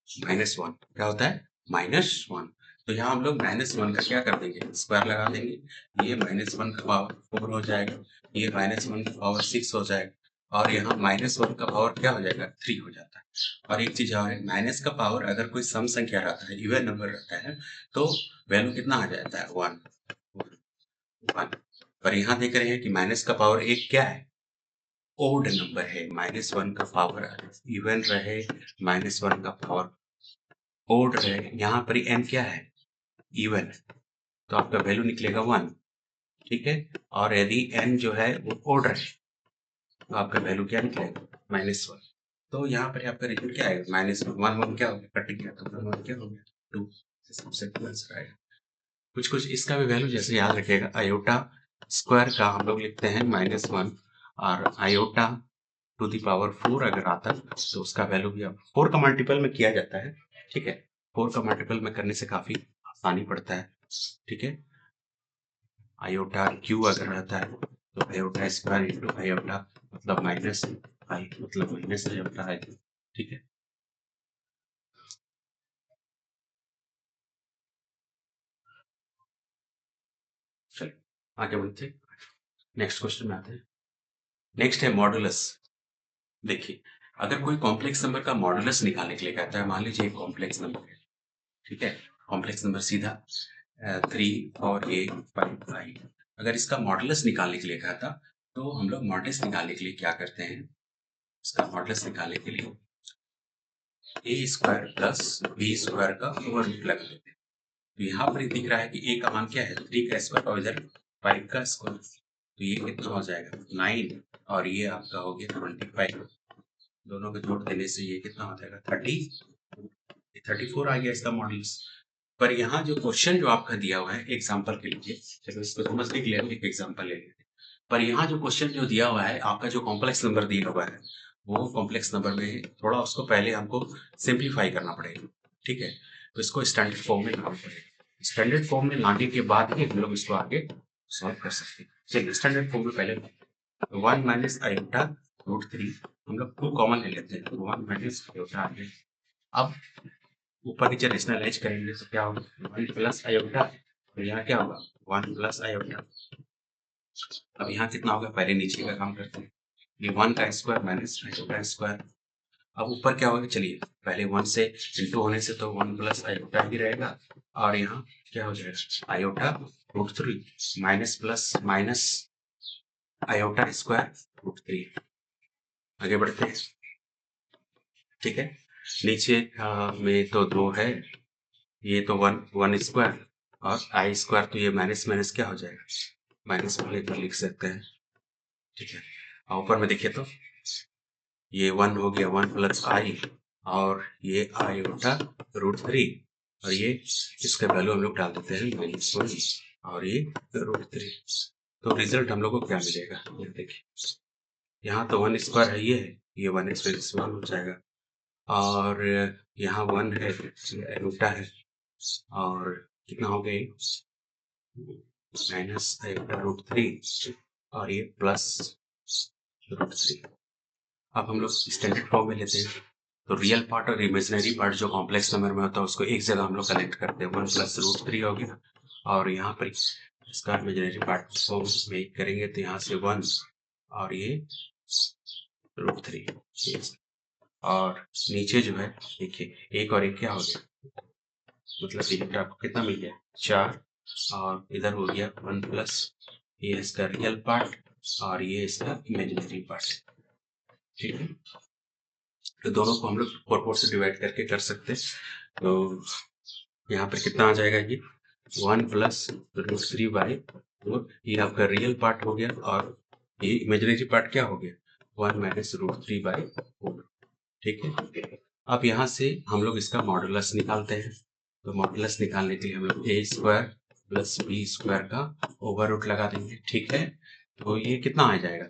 -1, क्या होता है -1। तो यहाँ हम लोग -1 का क्या कर देंगे, स्क्वायर लगा देंगे, ये -1 का पावर 4 हो जाएगा, ये -1 का पावर 6 हो जाएगा, और यहाँ -1 का पावर क्या हो जाएगा, 3 हो जाता है। और एक चीज और है, माइनस का पावर अगर कोई सम संख्या रहता है, इवन नंबर रहता है, तो वैल्यू कितना आ जाता है, 1। पर यहाँ देख रहे हैं कि माइनस का पावर एक क्या है, ओड नंबर है, -1 का पावर इवन रहे, -1 का पावर ओड रहे, यहाँ पर n क्या है, इवन, तो आपका वैल्यू निकलेगा 1, ठीक है। और यदि n जो है वो ओड रहे तो आपका वैल्यू क्या निकलेगा, -1। तो यहाँ पर आपका रिजल्ट क्या आएगा, -1 क्या हो गया, कट गया, तो 1 क्या हो गया, 2। सबसे आंसर आएगा। कुछ इसका भी वैल्यू जैसे याद रखिएगा, आयोटा स्क्वायर का हम लोग लिखते हैं -1, और आयोटा टू द पावर 4 अगर आता तो उसका वैल्यू भी अब 4 का मल्टीपल में किया जाता है, ठीक है। 4 का मल्टीपल में करने से काफी आसानी पड़ता है, ठीक है। आयोटा क्यू अगर रहता है तो आयोटा स्क्वायर इंटू आयोटा मतलब माइनस आई मतलब माइनस आयोटा आई, ठीक है। चलिए आगे बढ़ते हैं, नेक्स्ट क्वेश्चन में आते हैं। नेक्स्ट है मॉडुलस। देखिए, अगर कोई कॉम्प्लेक्स नंबर का मॉडुलस निकालने के लिए कहता है, मान लीजिए एक कॉम्प्लेक्स नंबर है, ठीक है। कॉम्प्लेक्स नंबर सीधा 3 और 5 अगर इसका मॉडुलस निकालने के लिए कहता तो हम लोग मॉडुलस निकालने के लिए क्या करते हैं, इसका मॉडुलस निकालने के लिए ए स्क्वायर प्लस बी स्क्वायर का ओवर रूट लगा देते हैं। तो यहाँ पर दिख रहा है कि ए का मान क्या है, 3 का स्क्वायर और इधर 5 का स्क्वायर, तो ये कितना हो जाएगा 9 और ये आपका हो गया 25। दोनों को जोड़ देने से ये कितना हो जाएगा 34 आ गया इसका मॉडुलस। पर यहाँ जो क्वेश्चन जो आपका दिया हुआ है एग्जाम्पल के लिए, चलो इसको समझने के लिए हम एक एग्जाम्पल ले लेते हैं। पर यहाँ जो क्वेश्चन जो दिया हुआ है आपका जो कॉम्प्लेक्स नंबर दिया हुआ है वो कॉम्प्लेक्स नंबर में थोड़ा उसको पहले हमको सिंप्लीफाई करना पड़ेगा, ठीक है। तो इसको स्टैंडर्ड फॉर्म में लाना पड़ेगा। स्टैंडर्ड फॉर्म में लाने के बाद ही हम लोग इसको आगे सॉल्व कर सकते हैं। चलिए स्टैंडर्ड फॉर्म में पहले 1 माइनस आयोटा रूट 3 हम लोग 2 कॉमन ले लेते हैं, 1 माइनस आयोटा आ गया। अब ऊपर नीचे रेशनलाइज करेंगे तो क्या होगा 1 प्लस आयोटा, तो यहाँ क्या होगा 1 प्लस आयोटा। अब यहाँ कितना होगा, पहले नीचे का काम करते हैं, ये 1 का स्क्वायर माइनस आयोटा स्क्वायर। अब ऊपर क्या होगा, चलिए पहले 1 से इंटू होने से तो 1 प्लस आयोटा ही रहेगा और यहाँ क्या हो जाएगा iota root 3 minus plus minus iota square root 3। आगे बढ़ते हैं, ठीक है। नीचे में तो 2 है, ये तो 1 स्क्वायर और आई स्क्वायर, तो ये माइनस माइनस क्या हो जाएगा माइनस में लेकर लिख सकते हैं, ठीक है। और ऊपर में देखिए तो ये 1 हो गया 1 प्लस आई और ये आई उठा रूट 3 और ये इसका वैल्यू हम लोग डाल देते हैं -1 और ये रूट 3। तो रिजल्ट हम लोग को क्या मिलेगा, ये देखिए यहाँ तो 1 स्क्वायर है, ये 1 स्क्वायर 1 हो जाएगा और यहाँ 1 है उल्टा है और कितना हो गया माइनस रूट 3 और ये प्लस रूट 3। अब हम लोग स्टैंडर्ड फॉर्म में लेते हैं, तो रियल पार्ट और इमेजिनरी पार्ट जो कॉम्प्लेक्स नंबर में होता है उसको एक जगह हम लोग कलेक्ट करते हैं, 1 प्लस रूट 3 हो गया और यहाँ पर इसका इमेजिनरी पार्ट फॉर्म में करेंगे तो यहाँ से 1 और ये रूट 3 और नीचे जो है देखिए एक और एक क्या हो गया, मतलब रिजल्ट आपको कितना मिल गया 4 और इधर हो गया 1 प्लस ये इसका रियल पार्ट और ये इसका इमेजिनरी पार्ट, ठीक है। तो दोनों को हम लोग फोर से डिवाइड करके कर सकते हैं, तो यहाँ पर कितना आ जाएगा ये 1 प्लस रूट 3 बाई 4, ये आपका रियल पार्ट हो गया और ये इमेजिनरी पार्ट क्या हो गया 1 माइनस रूट 3 बाई 4, ठीक है। अब यहाँ से हम लोग इसका मॉडुलस निकालते हैं, तो मॉडुलस निकालने के लिए हम लोग ए स्क्वायर प्लस बी स्क्वायर का ओवर रूट लगा देंगे, ठीक है। तो ये कितना आ जाएगा,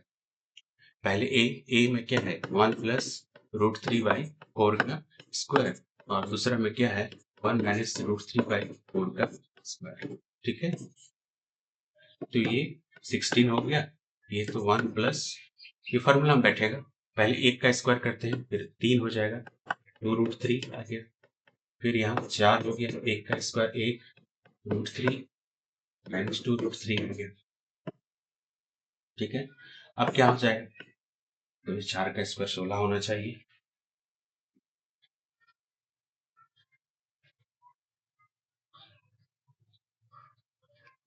पहले ए में क्या है 1 प्लस रूट 3 बाई 4 का स्क्वायर और दूसरा में क्या है 1 माइनस रूट 3 बाई 4 का स्क्वायर, ठीक है। तो ये 16 हो गया, ये तो 1 प्लस ये फॉर्मूला में बैठेगा, पहले 1 का स्क्वायर करते हैं फिर 3 हो जाएगा 2 रूट 3 आ गया, फिर यहाँ 4 हो गया 1 का स्क्वायर 1 रूट 3 माइनस 2 रूट 3 हो गया, ठीक है। अब क्या हो जाएगा, तो ये 4 का स्क्वायर 16 होना चाहिए,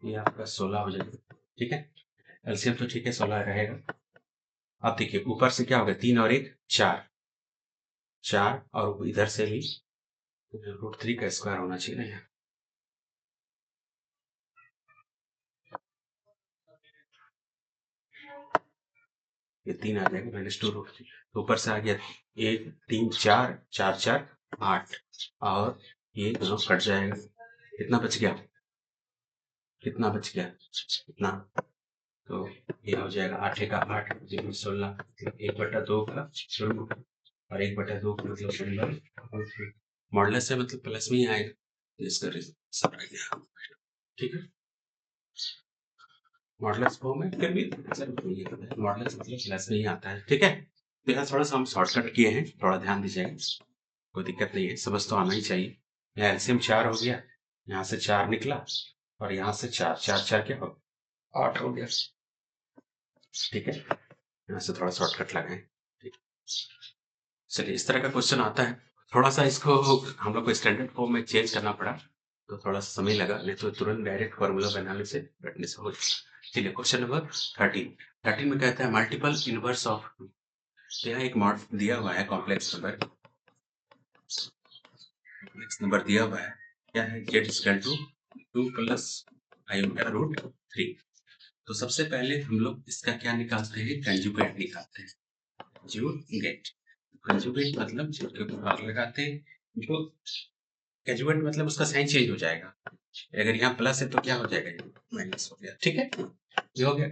ये आपका 16 हो जाएगा, ठीक है। एलसीएम तो ठीक है 16 रहेगा। अब देखिए ऊपर से क्या होगा 3 और 1 4 4 और इधर से भी रूट 3 का स्क्वायर होना चाहिए ना यहाँ, ये 3 आ जाएगा -2 रूट 3, तो ऊपर से आ गया 1 3 4 4 4 8 और ये दोनों कट जाएगा, कितना बच गया कितना बच गया कितना तो ये हो जाएगा 8 का 8 16, 1/2 का रूट और 1/2 का मतलब सिंबल मॉडुलस से मतलब प्लस में ही आएगा, तो इसका सब आ गया। ठीक है, मॉडुलस फॉर्म में फिर भी मॉडुलस मतलब प्लस में ही आता है। ठीक है, तो यहाँ थोड़ा सा हम शॉर्टकट किए हैं, थोड़ा ध्यान दीजिएगा, कोई दिक्कत नहीं है, समझ तो आना ही चाहिए। यहाँ एलसीएम 4 हो गया, यहाँ से 4 निकला और यहाँ से 4 4 4 क्या हो 8 हो गया। ठीक है, यहाँ से थोड़ा शॉर्टकट लगाएं। ठीक, चलिए इस तरह का क्वेश्चन आता है, थोड़ा सा इसको हम लोग को स्टैंडर्ड फॉर्म में चेंज करना पड़ा, तो थोड़ा सा समय लगा, नहीं तो तुरंत डायरेक्ट फॉर्मूला बनाने से बैठने से हो जाए। चलिए क्वेश्चन नंबर 13 में कहता है मल्टीपल इनवर्स ऑफ, तो यहाँ एक मॉड दिया हुआ है कॉम्प्लेक्स नंबर दिया हुआ है, क्या है z equal to 2 plus iota root 3। तो सबसे पहले हम लोग इसका क्या निकालते हैं, कंजुगेट निकालते हैं। कंजुगेट, कंजुगेट मतलब z के ऊपर भाग लगाते हैं, जो कंजुगेट मतलब उसका साइन चेंज हो जाएगा, अगर यहाँ प्लस है तो क्या हो जाएगा, ये माइनस हो गया। ठीक है, ये हो गया।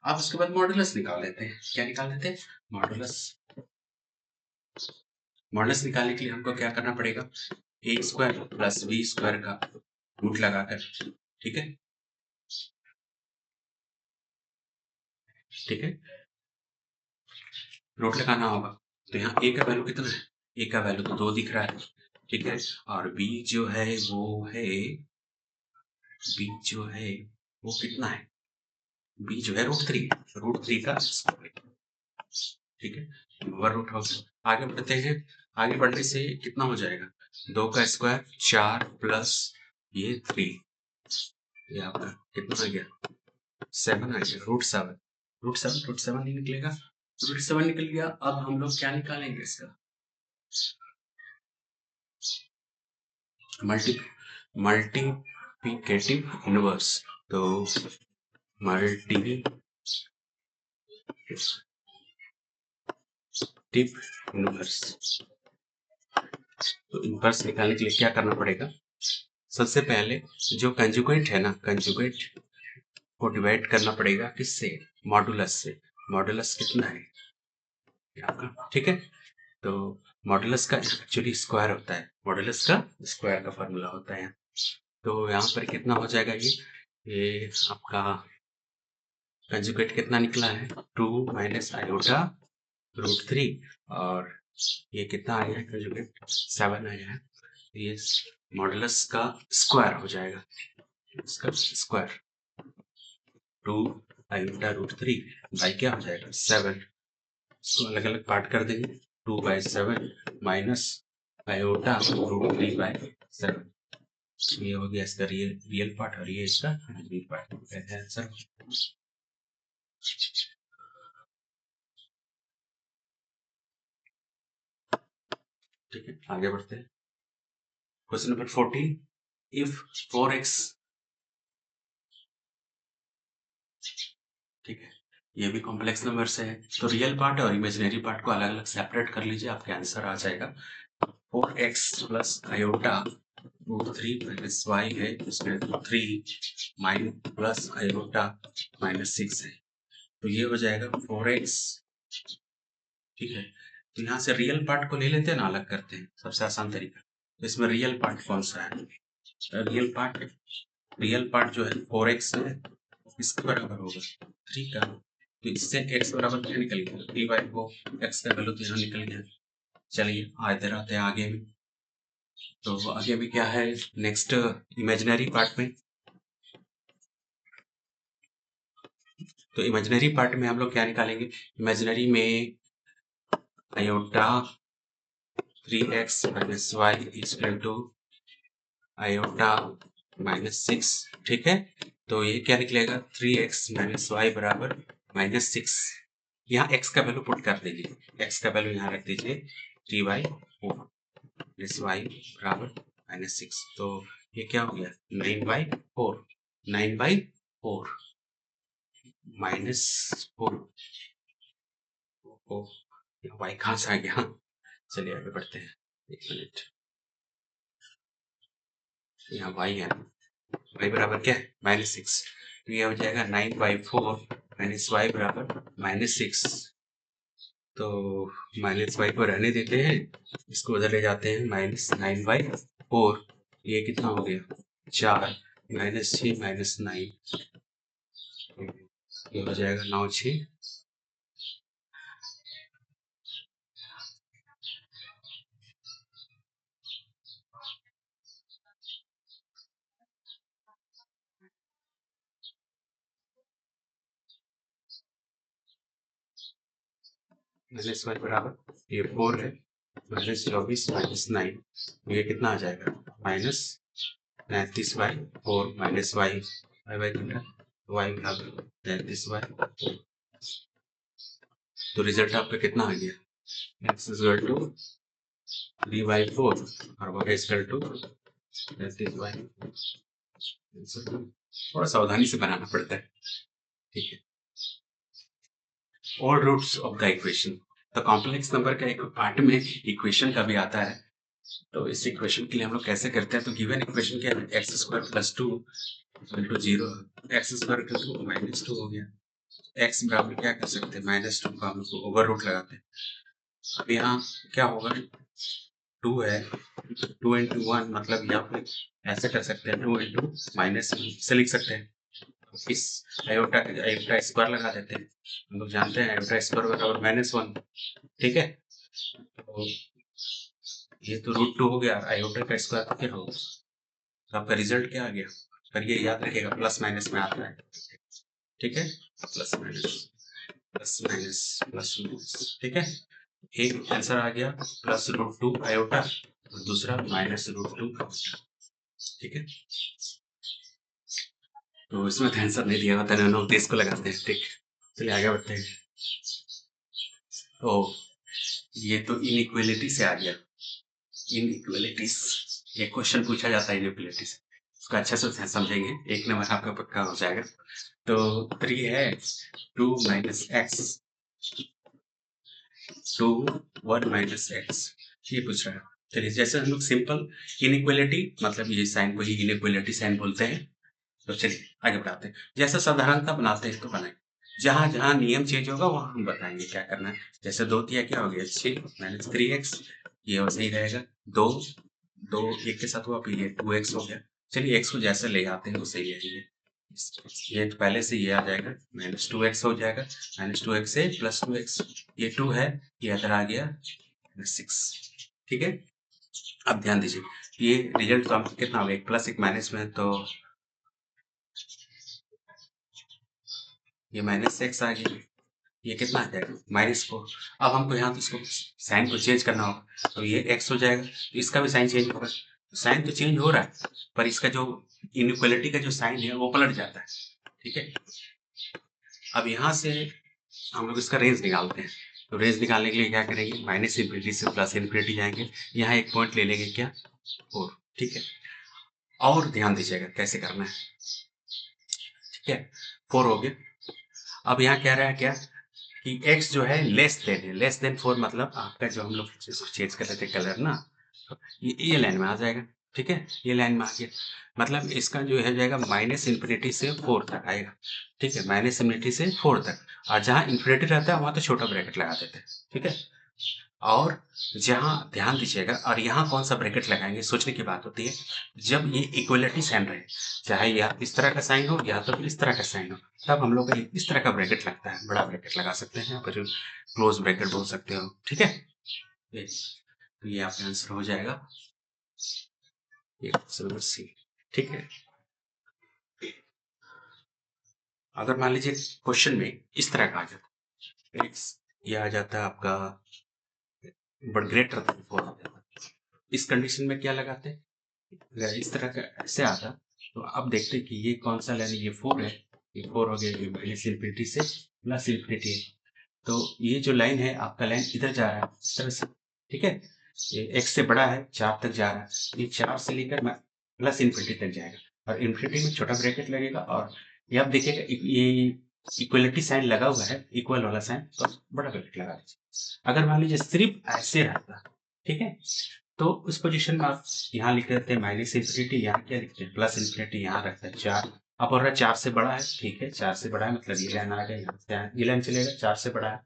अब उसके बाद मॉडुलस निकाल लेते हैं, क्या निकाल लेते हैं, मॉडुलस। मॉडुलस निकालने के लिए हमको क्या करना पड़ेगा, ए स्क्वायर प्लस बी स्क्वायर का रूट लगाकर। ठीक है, ठीक है, रूट लगाना होगा। तो यहाँ ए का वैल्यू कितना है, ए का वैल्यू तो 2 दिख रहा है। ठीक है, और बी जो है वो है, बी जो है वो कितना है, बी जो है रूट थ्री का स्क्वायर। ठीक है, ओवर रूट हो गया। आगे बढ़ते हैं, आगे बढ़ने से कितना हो जाएगा, 2 का स्क्वायर 4 प्लस ये 3, ये आपका कितना आ गया 7 आ गया, रूट सेवन नहीं निकलेगा, रूट 7 निकल गया। अब हम लोग क्या निकालेंगे इसका, मल्टीप्लिकेटिव इनवर्स। तो मल्टीप्लिकेटिव इनवर्स, तो इनवर्स निकालने के लिए क्या करना पड़ेगा, सबसे पहले जो कंजुगेट है ना, कंजुगेट को डिवाइड करना पड़ेगा किससे, मॉडुलस से। मॉडुलस कितना है आपका, ठीक है, तो मॉडुलस का एक्चुअली स्क्वायर होता है, मॉडुलस का स्क्वायर का फॉर्मूला होता है। तो यहाँ पर कितना हो जाएगा, ये आपका कंजुगेट कितना निकला है, 2 माइनस आयोटा रूट 3, और ये कितना आया है कंजुगेट 7 आया है। ये मॉडुलस का स्क्वायर हो जाएगा, इसका स्क्वायर 2 आयोटा रूट 3 बाई क्या हो जाएगा 7, इसको अलग अलग पार्ट कर देंगे, 2/7 माइनस आयोटा रूट 3/7, ये हो गया इसका रियल पार्ट और ये इसका इमेजिनरी पार्ट है आंसर। ठीक है, आगे बढ़ते हैं, क्वेश्चन नंबर 14, इफ 4x, ठीक है, ये भी कॉम्प्लेक्स नंबर से है, तो रियल पार्ट और इमेजिनरी पार्ट को अलग अलग सेपरेट कर लीजिए, आपके आंसर आ जाएगा। 4x plus iota root 3 minus Y है, इसमें 3 माइनस प्लस आयोटा -6 है, तो ये हो जाएगा 4x। ठीक है, तो यहाँ से रियल पार्ट को ले लेते हैं ना, अलग करते हैं, सबसे आसान तरीका। तो इसमें रियल पार्ट कौन सा है, रियल पार्ट जो है 4x है, इसके बराबर होगा 3 का, तो इससे x बराबर क्या निकल गया 3/4, x का वैल्यू तो यहाँ निकल गया। चलिए आते रहते हैं आगे में, तो आगे में क्या है नेक्स्ट, इमेजिनरी पार्ट में, तो इमेजिनरी पार्ट में हम लोग क्या निकालेंगे, इमेजिनरी में iota 3x minus Y equal to iota -6। ठीक है, तो ये क्या निकलेगा 3x माइनस वाई बराबर -6, यहाँ x का वैल्यू पुट कर दीजिए, x का वैल्यू यहाँ रख दीजिए 3/4 माइनस वाई बराबर -6, तो ये क्या हो गया 9/4, 9/4 -4, वाई कहाँ से आ गया, चलिए आगे बढ़ते हैं, एक मिनट, यहाँ वाई है, वाई बराबर क्या है -6, तो ये हो जाएगा 9/4 माइनस वाई बराबर -6। तो -y को रहने देते हैं, इसको उधर ले जाते हैं, -9/4। ये कितना हो गया 4, -6 -9, ये हो जाएगा 9/6। -y बराबर ये 4 है, -24 -9, ये कितना आ जाएगा -39/4 -y, y कितना, y बराबर 33/4। तो रिजल्ट आपका कितना आ गया, x इक्वल टू 3/4 और y इक्वल टू 33/4। थोड़ा सावधानी से बनाना पड़ता है, ठीक है। All roots of the equation, तो कॉम्प्लेक्स नंबर का एक पार्ट में इक्वेशन का भी आता है। तो इस इक्वेशन के लिए हम लोग कैसे करते हैं, तो गिवन इक्वेशन क्या है, x square plus 2 equal to 0, X square equal to -2 हो गया। x बराबर क्या कर सकते हैं, -2 का हम लोग ओवर रूट लगाते हैं। अब यहाँ क्या होगा, 2 है, 2 इंटू 1 मतलब यहाँ पे ऐसे कर सकते हैं, 2 इंटू माइनस से लिख सकते हैं। इस आयोटा स्क्वायर लगा देते हैं, हम लोग जानते हैं आयोटा स्क्वायर बराबर -1, ठीक है। तो ये तो √2 हो गया, आयोटा का स्क्वायर क्या होगा, तो आपका रिजल्ट क्या आ गया, पर ये याद रखिएगा प्लस माइनस में आता है, ठीक है, plus minus plus minus plus minus, ठीक है। एक आंसर आ गया +√2 आयोटा और दूसरा -√2 आयोटा, ठीक है। तो इसमें तो आंसर नहीं दिया होता है, लोग देश को लगाते हैं, ठीक। चलिए आगे बढ़ते हैं। तो ये तो इनइक्वालिटी से आ गया, इनइक्वालिटीज, ये क्वेश्चन पूछा जाता है इनइक्वालिटी से, उसका अच्छे से समझेंगे, 1 नंबर आपका पक्का हो जाएगा। तो 3 है 2 - x 2 1 - x, ये पूछ रहा है। चलिए जैसे हम लोग सिंपल इनइक्वालिटी मतलब ये साइन को ही इनइक्वालिटी साइन बोलते हैं। तो चलिए आगे बढ़ाते हैं, जैसा साधारणता बनाते हैं इसको बनाए, जहां जहां नियम चेंज होगा वहां हम बताएंगे क्या करना है। जैसे 2 तिया क्या हो गया 6 -3x, ये वैसे ही रहेगा। 2 2 1 के साथ हुआ, फिर ये 2x हो गया। चलिए x को जैसे ले आते हैं वैसे ही रहेंगे, ये तो पहले से ये आ जाएगा -2x हो जाएगा, -2x से +2x, ये 2 है, ये इधर आ गया 6, ठीक है। अब ध्यान दीजिए, ये रिजल्ट तो आपका कितना हो गया, एक प्लस एक माइनस में, तो ये -x आ गया, ये कितना आ जाएगा -4। अब हमको यहाँ तो इसको साइन को चेंज करना होगा, तो ये x हो जाएगा, तो इसका भी साइन चेंज होगा। साइन तो चेंज हो रहा है, पर इसका जो इनइक्वालिटी का जो साइन है वो पलट जाता है, ठीक है। अब यहाँ से हम लोग इसका रेंज निकालते हैं, तो रेंज निकालने के लिए क्या करेंगे, -∞ से +∞ जाएंगे, यहाँ एक पॉइंट ले लेंगे क्या 4, ठीक है। और ध्यान दीजिएगा कैसे करना है, ठीक है। 4 हो गया। अब यहाँ कह रहा है क्या कि x जो है लेस देन है, लेस देन 4 मतलब आपका जो हम लोग इसको चेंज कर लेते कलर ना, ये लाइन में आ जाएगा, ठीक है, ये लाइन में आ गया, मतलब इसका जो है जाएगा -∞ से 4 तक आएगा, ठीक है, -∞ से 4 तक। और जहाँ इन्फिनिटी रहता है वहां तो छोटा ब्रैकेट लगा देते हैं, ठीक है। और जहाँ ध्यान दीजिएगा, और यहाँ कौन सा ब्रैकेट लगाएंगे सोचने की बात होती है, जब ये इक्वलिटी साइन रहे, चाहे यह इस तरह का साइन हो या तो इस तरह का साइन हो, तब हम लोग का इस तरह का ब्रैकेट लगता है, बड़ा ब्रैकेट लगा सकते हैं, पर क्लोज ब्रैकेट बोल सकते हो, ठीक है। तो ये आपका आंसर हो जाएगा, ये ऑप्शन नंबर सी, ठीक है। अगर मान लीजिए क्वेश्चन में इस तरह का आ जाता है, ये आ जाता है आपका बट ग्रेटर देन 4 आ जाता है, इस कंडीशन में क्या लगाते हैं, अगर इस तरह का ऐसे आता, तो अब देखते हैं कि ये कौन सा लाइन, ये 4 है, ये 4 हो गया, ये -∞ से +∞ है। तो ये जो लाइन है आपका लाइन इधर जा रहा है इस तरह से, ठीक है, ये x से बड़ा है 4 तक जा रहा है, ये 4 से लेकर +∞ तक जाएगा, और इन्फिनिटी में छोटा ब्रैकेट लगेगा, और ये आप देखिएगा ये इक्वलिटी साइन लगा हुआ है, इक्वल वाला साइन, तो बड़ा ब्रैकेट लगा दीजिए। अगर मान लीजिए सिर्फ ऐसे रहता, ठीक है, तो उस पोजीशन में आप यहाँ लिख देते हैं -∞, यहाँ क्या लिखते हैं +∞, यहाँ रहता है 4, अब बोल रहा है 4 से बड़ा है, ठीक है 4 से बड़ा है मतलब ये लाइन आ गया, यहाँ से ये लाइन चलेगा 4 से बड़ा है,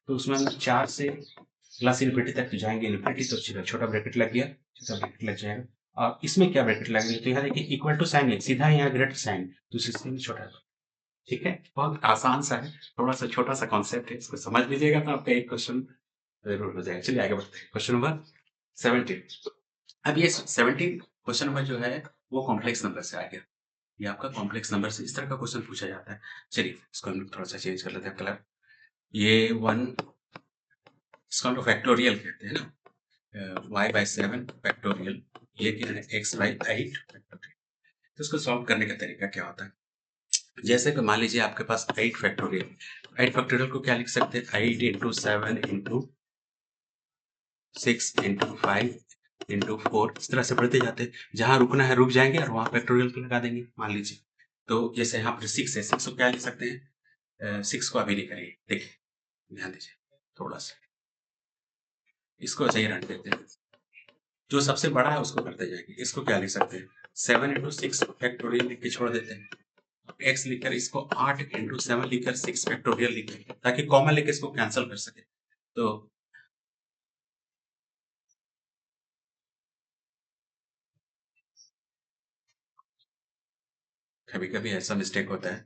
तो उसमें हम 4 से प्लस इन्फिनिटी तक तो जाएंगे, इन्फिनिटी तो छोटा ब्रैकेट लग गया, छोटा ब्रैकेट लग जाएगा। और इसमें क्या ब्रैकेट लगेंगे, तो यहाँ देखिए इक्वल टू साइन है, सीधा यहाँ ग्रेटर साइन, तो इसमें छोटा, ठीक है। बहुत आसान सा है, थोड़ा सा छोटा सा कॉन्सेप्ट है, इसको समझ लीजिएगा तो आपका एक क्वेश्चन जरूर हो जाएगा। चलिए आगे बढ़ते हैं, क्वेश्चन नंबर 17। अब ये 17 क्वेश्चन नंबर जो है वो कॉम्प्लेक्स नंबर से आ गया, ये आपका कॉम्प्लेक्स नंबर से इस तरह का क्वेश्चन पूछा जाता है। चलिए इसको हम लोग थोड़ा सा चेंज कर लेते हैं कलर, ये 1, इसको हम लोग फैक्टोरियल कहते हैं ना, y/7 फैक्टोरियल, ये क्या है x/8 फैक्टोरियल। तो इसको सॉल्व करने का तरीका क्या होता है, जैसे कि मान लीजिए आपके पास 8 फैक्टोरियल, 8 फैक्टोरियल को क्या लिख सकते हैं, 8 इंटू 7 इंटू 6 इंटू 5 इंटू 4, इस तरह से बढ़ते जाते हैं, जहां रुकना है रुक जाएंगे और वहां फैक्टोरियल को लगा देंगे मान लीजिए। तो जैसे यहाँ पर 6 है, 6 को क्या लिख सकते हैं, 6 को अभी नहीं करेंगे, देखिए ध्यान दीजिए थोड़ा सा, इसको ऐसे ही रख देते हैं, जो सबसे बड़ा है उसको करते जाएंगे। इसको क्या लिख सकते हैं, 7 इंटू 6 फैक्टोरियल लिख के छोड़ देते हैं, x लिखकर इसको 8 इंटू 7 लिखकर 6 फैक्टोरियल लिखें, ताकि कॉमन लेके इसको कैंसिल कर सके। तो कभी कभी ऐसा मिस्टेक होता है,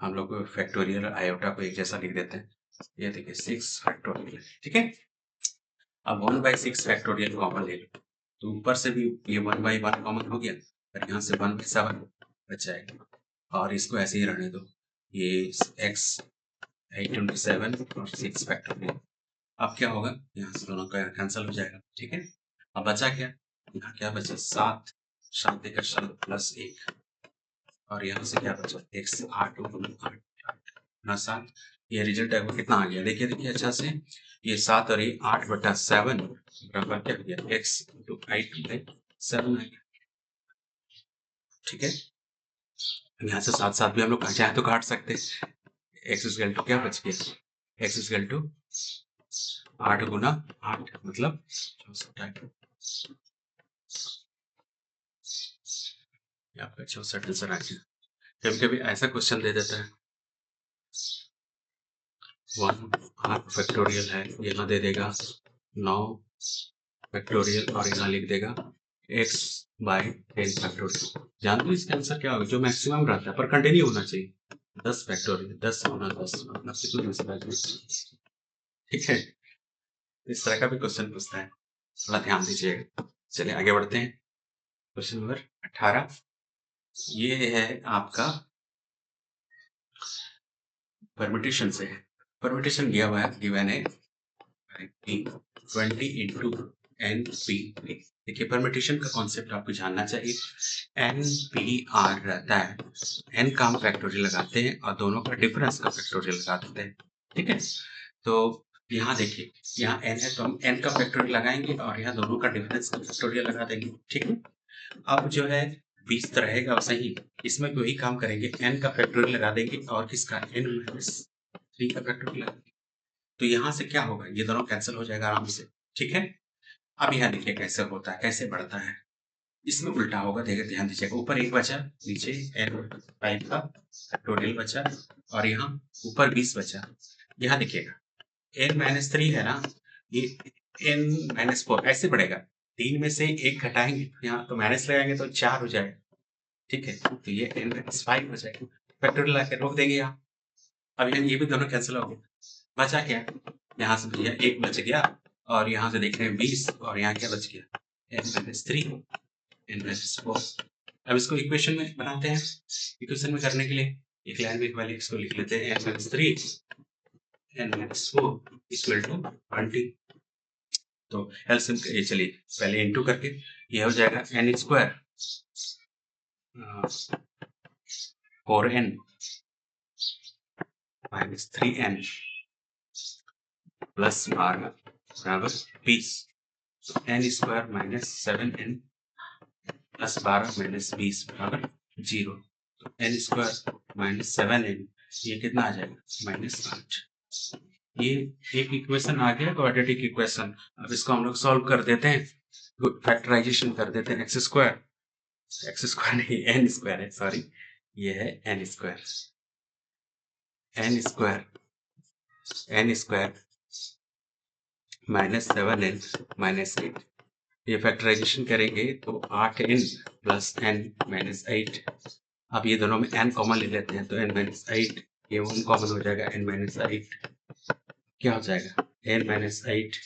हम लोग फैक्टोरियल आयोटा को एक जैसा लिख देते हैं, ये देखिए 6 फैक्टोरियल, ठीक है। अब 1/6 फैक्टोरियल कॉमन ले लो, तो ऊपर से भी ये 1/1 कॉमन हो गया, और यहाँ से 1/7 बच जाएगा, और इसको ऐसे ही रहने दो, ये x 8 इंटू 7 और 6 फैक्टोरियल। अब क्या होगा, यहाँ से दोनों का कैंसिल हो जाएगा, ठीक है। अब बचा क्या, यहाँ क्या बचा, 7, 7 देकर 7 प्लस 1, और यहाँ से क्या बचा, x 8 गुना 7, ये रिजल्ट है वो कितना आ गया, देखिए देखिए अच्छा से, ये 7 और ये 8/7 बराबर क्या हो गया, x इंटू 8/7 आ गया, ठीक है। यहाँ से 7 7 भी हम लोग चाहे तो काट सकते हैं, x इक्वल टू क्या बच गया, x इक्वल टू 8 गुना 8 मतलब 64, आपका 64 आंसर आ गया। कभी कभी ऐसा क्वेश्चन दे देता है, 1 फैक्टोरियल है, यहाँ दे देगा 9 फैक्टोरियल और यहाँ लिख देगा x/10 फैक्टोरियल। जानते हो इसका आंसर क्या होगा, जो मैक्सिमम रहता है पर कंटिन्यू होना चाहिए, 10 फैक्टोरियल, 10 गुना 10 मतलब कितना, ठीक है। इस तरह का भी क्वेश्चन पूछता है, थोड़ा ध्यान दीजिएगा। चलिए आगे बढ़ते हैं, क्वेश्चन नंबर 18, ये है आपका परमिटेशन से है, परमिटेशन दिया हुआ है, गिवन है 20 इंटू NP। देखिए परमिटेशन का कॉन्सेप्ट आपको जानना चाहिए, NPR रहता है, n का हम फैक्टोरियल लगाते हैं और दोनों का डिफरेंस का फैक्टोरियल लगा देते हैं, ठीक है। तो यहाँ देखिए, यहाँ n है तो हम n का फैक्टोरियल लगाएंगे और यहाँ दोनों का डिफरेंस का फैक्टोरियल लगा देंगे, ठीक है। अब जो है 20 तो रहेगा सही, इसमें भी वही काम करेंगे, n का फैक्टोरियल लगा देंगे और किसका, n-3 का फैक्टोरियल लगाएंगे, तो यहाँ से क्या होगा, ये दोनों कैंसिल हो जाएगा आराम से, ठीक है। अब यहाँ देखिए कैसे होता है, कैसे बढ़ता है, इसमें उल्टा होगा, देखिए ध्यान दीजिएगा, ऊपर 1 बचा, नीचे n5 का फैक्टोरियल बचा, और यहाँ ऊपर 20 बचा। यहाँ देखिएगा n-3 है ना, ये n-4 ऐसे बढ़ेगा, 3 में से 1 घटाएंगे, यहाँ तो माइनस लगाएंगे तो 4 हो जाएगा, ठीक है। तो ये n-5 हो जाएगा, फैक्टोरियल लाके रोक देंगे यहाँ। अब यहाँ ये भी दोनों कैंसिल हो गए, बचा क्या, यहाँ से भैया 1 बच गया, और यहाँ से देख रहे हैं 20, और यहाँ क्या बच गया, n-3 n-4। अब इसको इक्वेशन में बनाते हैं, इक्वेशन में करने के लिए एक लाइन में वाले इसको लिख लेते हैं, n-3 n-4 इक्वल टू 20। तो एलसीएम ये चलिए पहले इनटू करके ये हो जाएगा n square 4n minus 3n plus 12 बराबर 20, n square minus 7n plus 12 minus 20 बराबर 0। तो n स्क्वायर माइनस 7n ये कितना आ जाएगा, -8। ये एक इक्वेशन आ गया क्वाड्रेटिक इक्वेशन। अब इसको हम लोग सॉल्व कर देते हैं, फैक्टराइजेशन कर देते हैं, एक्स स्क्वायर नहीं n स्क्वायर है, सॉरी, ये है n square, n square, n square minus 7n minus 8। ये फैक्टराइजेशन करेंगे तो 8n प्लस n माइनस 8। अब ये दोनों में n कॉमन ले लेते हैं तो n माइनस 8, ये 1 कॉमन हो जाएगा, n माइनस 8 क्या हो जाएगा, n माइनस 8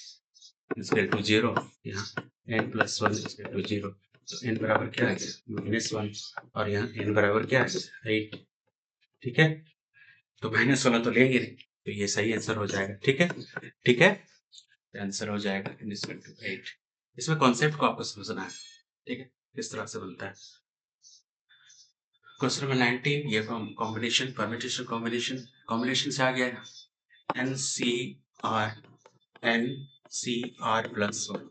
इक्वल टू 0, यहाँ n प्लस 1 इक्वल टू 0, तो n बराबर क्या आ गया -1 और यहाँ n बराबर क्या आ गया 8। ठीक है, तो -1 तो लेंगे नहीं, तो ये सही आंसर हो जाएगा। ठीक है, ठीक है, आंसर हो जाएगा n इक्वल टू 8। इसमें कॉन्सेप्ट को आपको समझना है, ठीक है, किस तरह से बनता है। क्वेश्चन नंबर 19, ये कॉम्बिनेशन, परम्यूटेशन, कॉम्बिनेशन, कॉम्बिनेशन से आ गया NCR प्लस 1।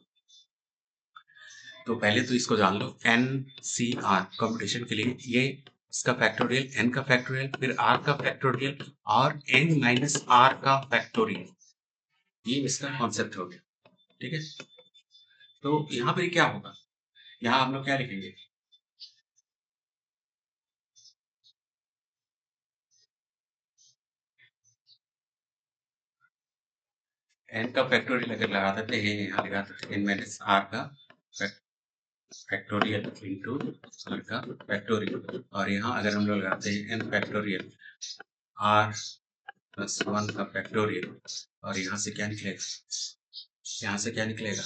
तो पहले तो इसको जान लो, NCR कॉम्बिनेशन के लिए ये इसका फैक्टोरियल, n का फैक्टोरियल, फिर r का फैक्टोरियल और n माइनस r का फैक्टोरियल, ये इसका कॉन्सेप्ट हो गया। ठीक है, तो यहाँ पर क्या होगा, यहाँ हम लोग क्या लिखेंगे, n का फैक्टोरियल अगर लगा देते हैं, यहाँ लगा देते हैं n माइनस r का फैक्टोरियल इंटू r का फैक्टोरियल, और यहाँ अगर हम लोग लगाते हैं n फैक्टोरियल r प्लस 1 का फैक्टोरियल, और यहाँ से क्या निकलेगा, यहाँ से क्या निकलेगा,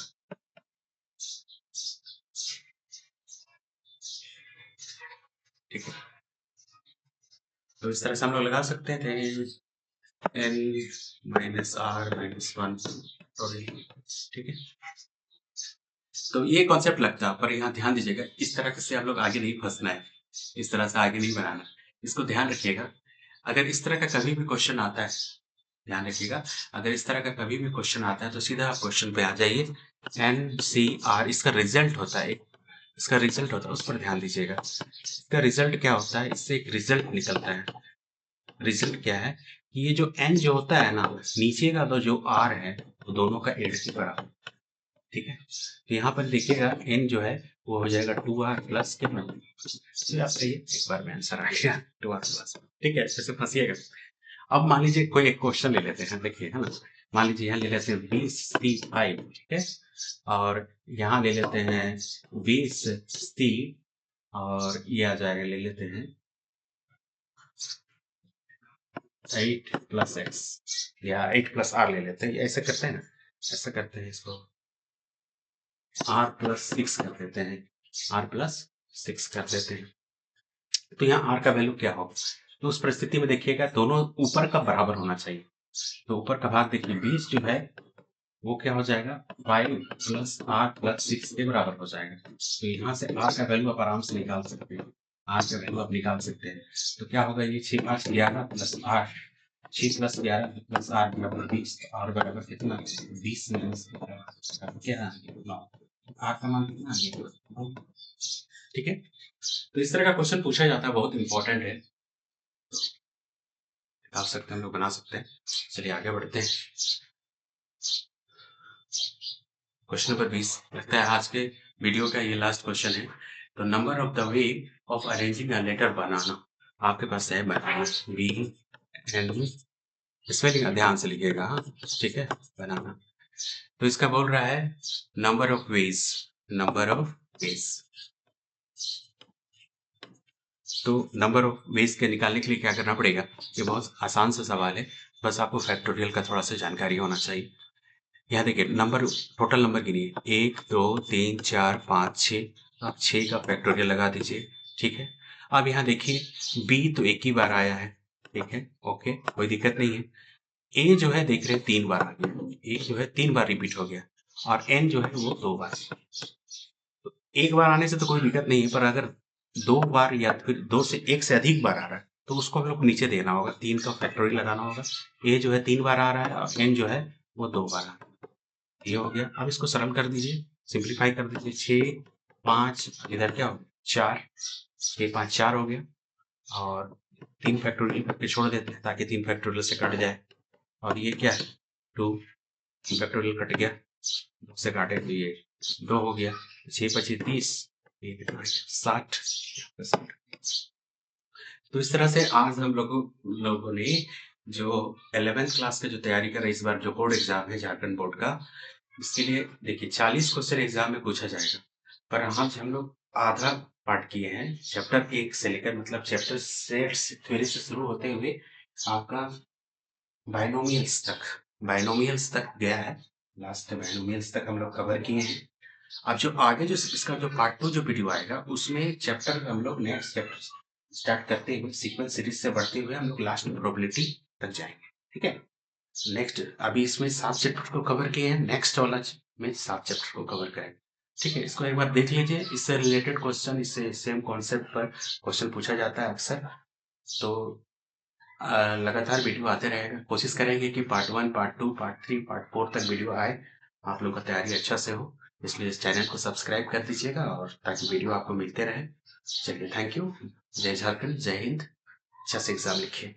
ठीक है, तो इस तरह से हम लोग लगा सकते थे n माइनस r माइनस 1, ठीक है। तो ये कॉन्सेप्ट लगता है, पर यहाँ ध्यान दीजिएगा, इस तरह से आप लोग आगे नहीं फंसना है, इस तरह से आगे नहीं बनाना, इसको ध्यान रखिएगा। अगर इस तरह का कभी भी क्वेश्चन आता है, ध्यान रखिएगा, अगर इस तरह का कभी भी क्वेश्चन आता है तो सीधा आप क्वेश्चन पे आ जाइए। NCR इसका रिजल्ट होता है, इसका रिजल्ट होता है, उस पर ध्यान दीजिएगा। इसका रिजल्ट क्या होता है, इससे एक रिजल्ट निकलता है। रिजल्ट क्या है कि ये जो n जो होता है ना, नीचे का तो जो r है तो दोनों का एड के बराबर, ठीक है। तो यहाँ पर देखिएगा n जो है वो हो जाएगा 2r प्लस कितना, तो आप सही है, एक बार में आंसर आ गया 2r प्लस, ठीक है, ऐसे फंसिएगा। अब मान लीजिए कोई एक क्वेश्चन ले लेते हैं, देखिए है ना, मान लीजिए यहाँ ले लेते हैं 20C5, ठीक है, और यहाँ ले लेते हैं 20C, और ये आ जाएगा, ले लेते हैं 8 प्लस x, या 8 प्लस r ले लेते हैं, ऐसे करते हैं ना, ऐसा करते हैं, इसको r प्लस 6 कर देते हैं, r प्लस 6 कर देते हैं, तो यहाँ r का वैल्यू क्या होगा, तो उस परिस्थिति में देखिएगा दोनों ऊपर का बराबर होना चाहिए, तो ऊपर का भाग देखिए 20 जो है वो क्या हो जाएगा 5 प्लस r प्लस 6 के बराबर हो जाएगा, तो यहाँ से r का वैल्यू आप आराम से निकाल सकते हैं, r का वैल्यू आप निकाल सकते हैं, तो क्या होगा, ये 6 5 11 प्लस 8, 6 प्लस 11 प्लस 8 बराबर 20, r बराबर कितना 20 माइनस क्या 9, r का मान कितना आ गया, ठीक है। तो इस तरह का क्वेश्चन पूछा जाता है, बहुत इंपॉर्टेंट है, निकाल सकते हैं हम लोग, बना सकते हैं। चलिए आगे बढ़ते हैं, क्वेश्चन नंबर 20, लगता है आज के वीडियो का ये लास्ट क्वेश्चन है। तो number of the way of arranging a letter banana, आपके पास है बनाना, बी एंड इसमें लिखा, ध्यान से लिखिएगा, हाँ ठीक है, बनाना। तो इसका बोल रहा है number of ways, number of ways, तो नंबर ऑफ वेज के निकालने के लिए क्या करना पड़ेगा, ये बहुत आसान सा सवाल है, बस आपको फैक्टोरियल का थोड़ा सा जानकारी होना चाहिए। यहाँ देखिए नंबर, टोटल नंबर गिनिए, 1 2 3 4 5 6, आप 6 का फैक्टोरियल लगा दीजिए, ठीक है। अब यहाँ देखिए बी तो एक ही बार आया है, ठीक है, ओके, कोई दिक्कत नहीं है। ए जो है देख रहे हैं 3 बार आ गया, ए जो है 3 बार रिपीट हो गया, और एन जो है वो 2 बार। तो एक बार आने से तो कोई दिक्कत नहीं है, पर अगर 2 बार या फिर 2 से 1 से अधिक बार आ रहा है तो उसको हम लोग नीचे देना होगा, 3 का फैक्टोरियल लगाना होगा। ए जो है 3 बार आ रहा है और एन जो है वो 2 बार आ रहा है, ये हो गया। अब इसको सरल कर दीजिए, सिंप्लीफाई कर दीजिए, 6 5 इधर क्या हो गया 4, 6 5 4 हो गया, और 3 फैक्टोरियल करके छोड़ देते हैं ताकि 3 फैक्टोरियल से कट जाए, और ये क्या है 2, 3 फैक्टोरियल कट गया, 2 से काटे तो ये 2 हो गया, 6 25 30, ये कितना 60, तो इस तरह से आज हम लोगों ने जो 11th क्लास का जो तैयारी कर रहे हैं, इस बार जो बोर्ड एग्जाम है झारखंड बोर्ड का, इसके लिए देखिए 40 क्वेश्चन एग्जाम में पूछा जाएगा। पर आज हम लोग आधा पार्ट किए हैं, चैप्टर 1 से लेकर, मतलब चैप्टर सेट्स थ्योरी से शुरू होते हुए आपका बायनोमियल्स तक गया है। लास्ट बायनोमियल्स तक हम लोग कवर किए हैं। अब जो आगे जो इसका जो पार्ट 2 जो वीडियो आएगा, उसमें चैप्टर हम लोग नेक्स्ट चैप्टर स्टार्ट करते हुए सीक्वेंस सीरीज से बढ़ते हुए हम लोग लास्ट में प्रोबेबिलिटी तक जाएंगे। ठीक है। नेक्स्ट अभी इसमें 7 चैप्टर को कवर किए हैं, नेक्स्ट वाला में 7 चैप्टर को कवर करेंगे। ठीक है, इसको एक बार देख लीजिए। इससे रिलेटेड क्वेश्चन, इससे सेम कॉन्सेप्ट पर क्वेश्चन पूछा जाता है अक्सर। तो लगातार वीडियो आते रहेगा। कोशिश करेंगे कि पार्ट 1, पार्ट 2, पार्ट 3, पार्ट 4 तक वीडियो आए, आप लोग का तैयारी अच्छा से हो। इसलिए इस चैनल को सब्सक्राइब कर दीजिएगा और ताकि वीडियो आपको मिलते रहे। चलिए, थैंक यू। जय झारखंड, जय हिंद। अच्छा से एग्जाम लिखिए।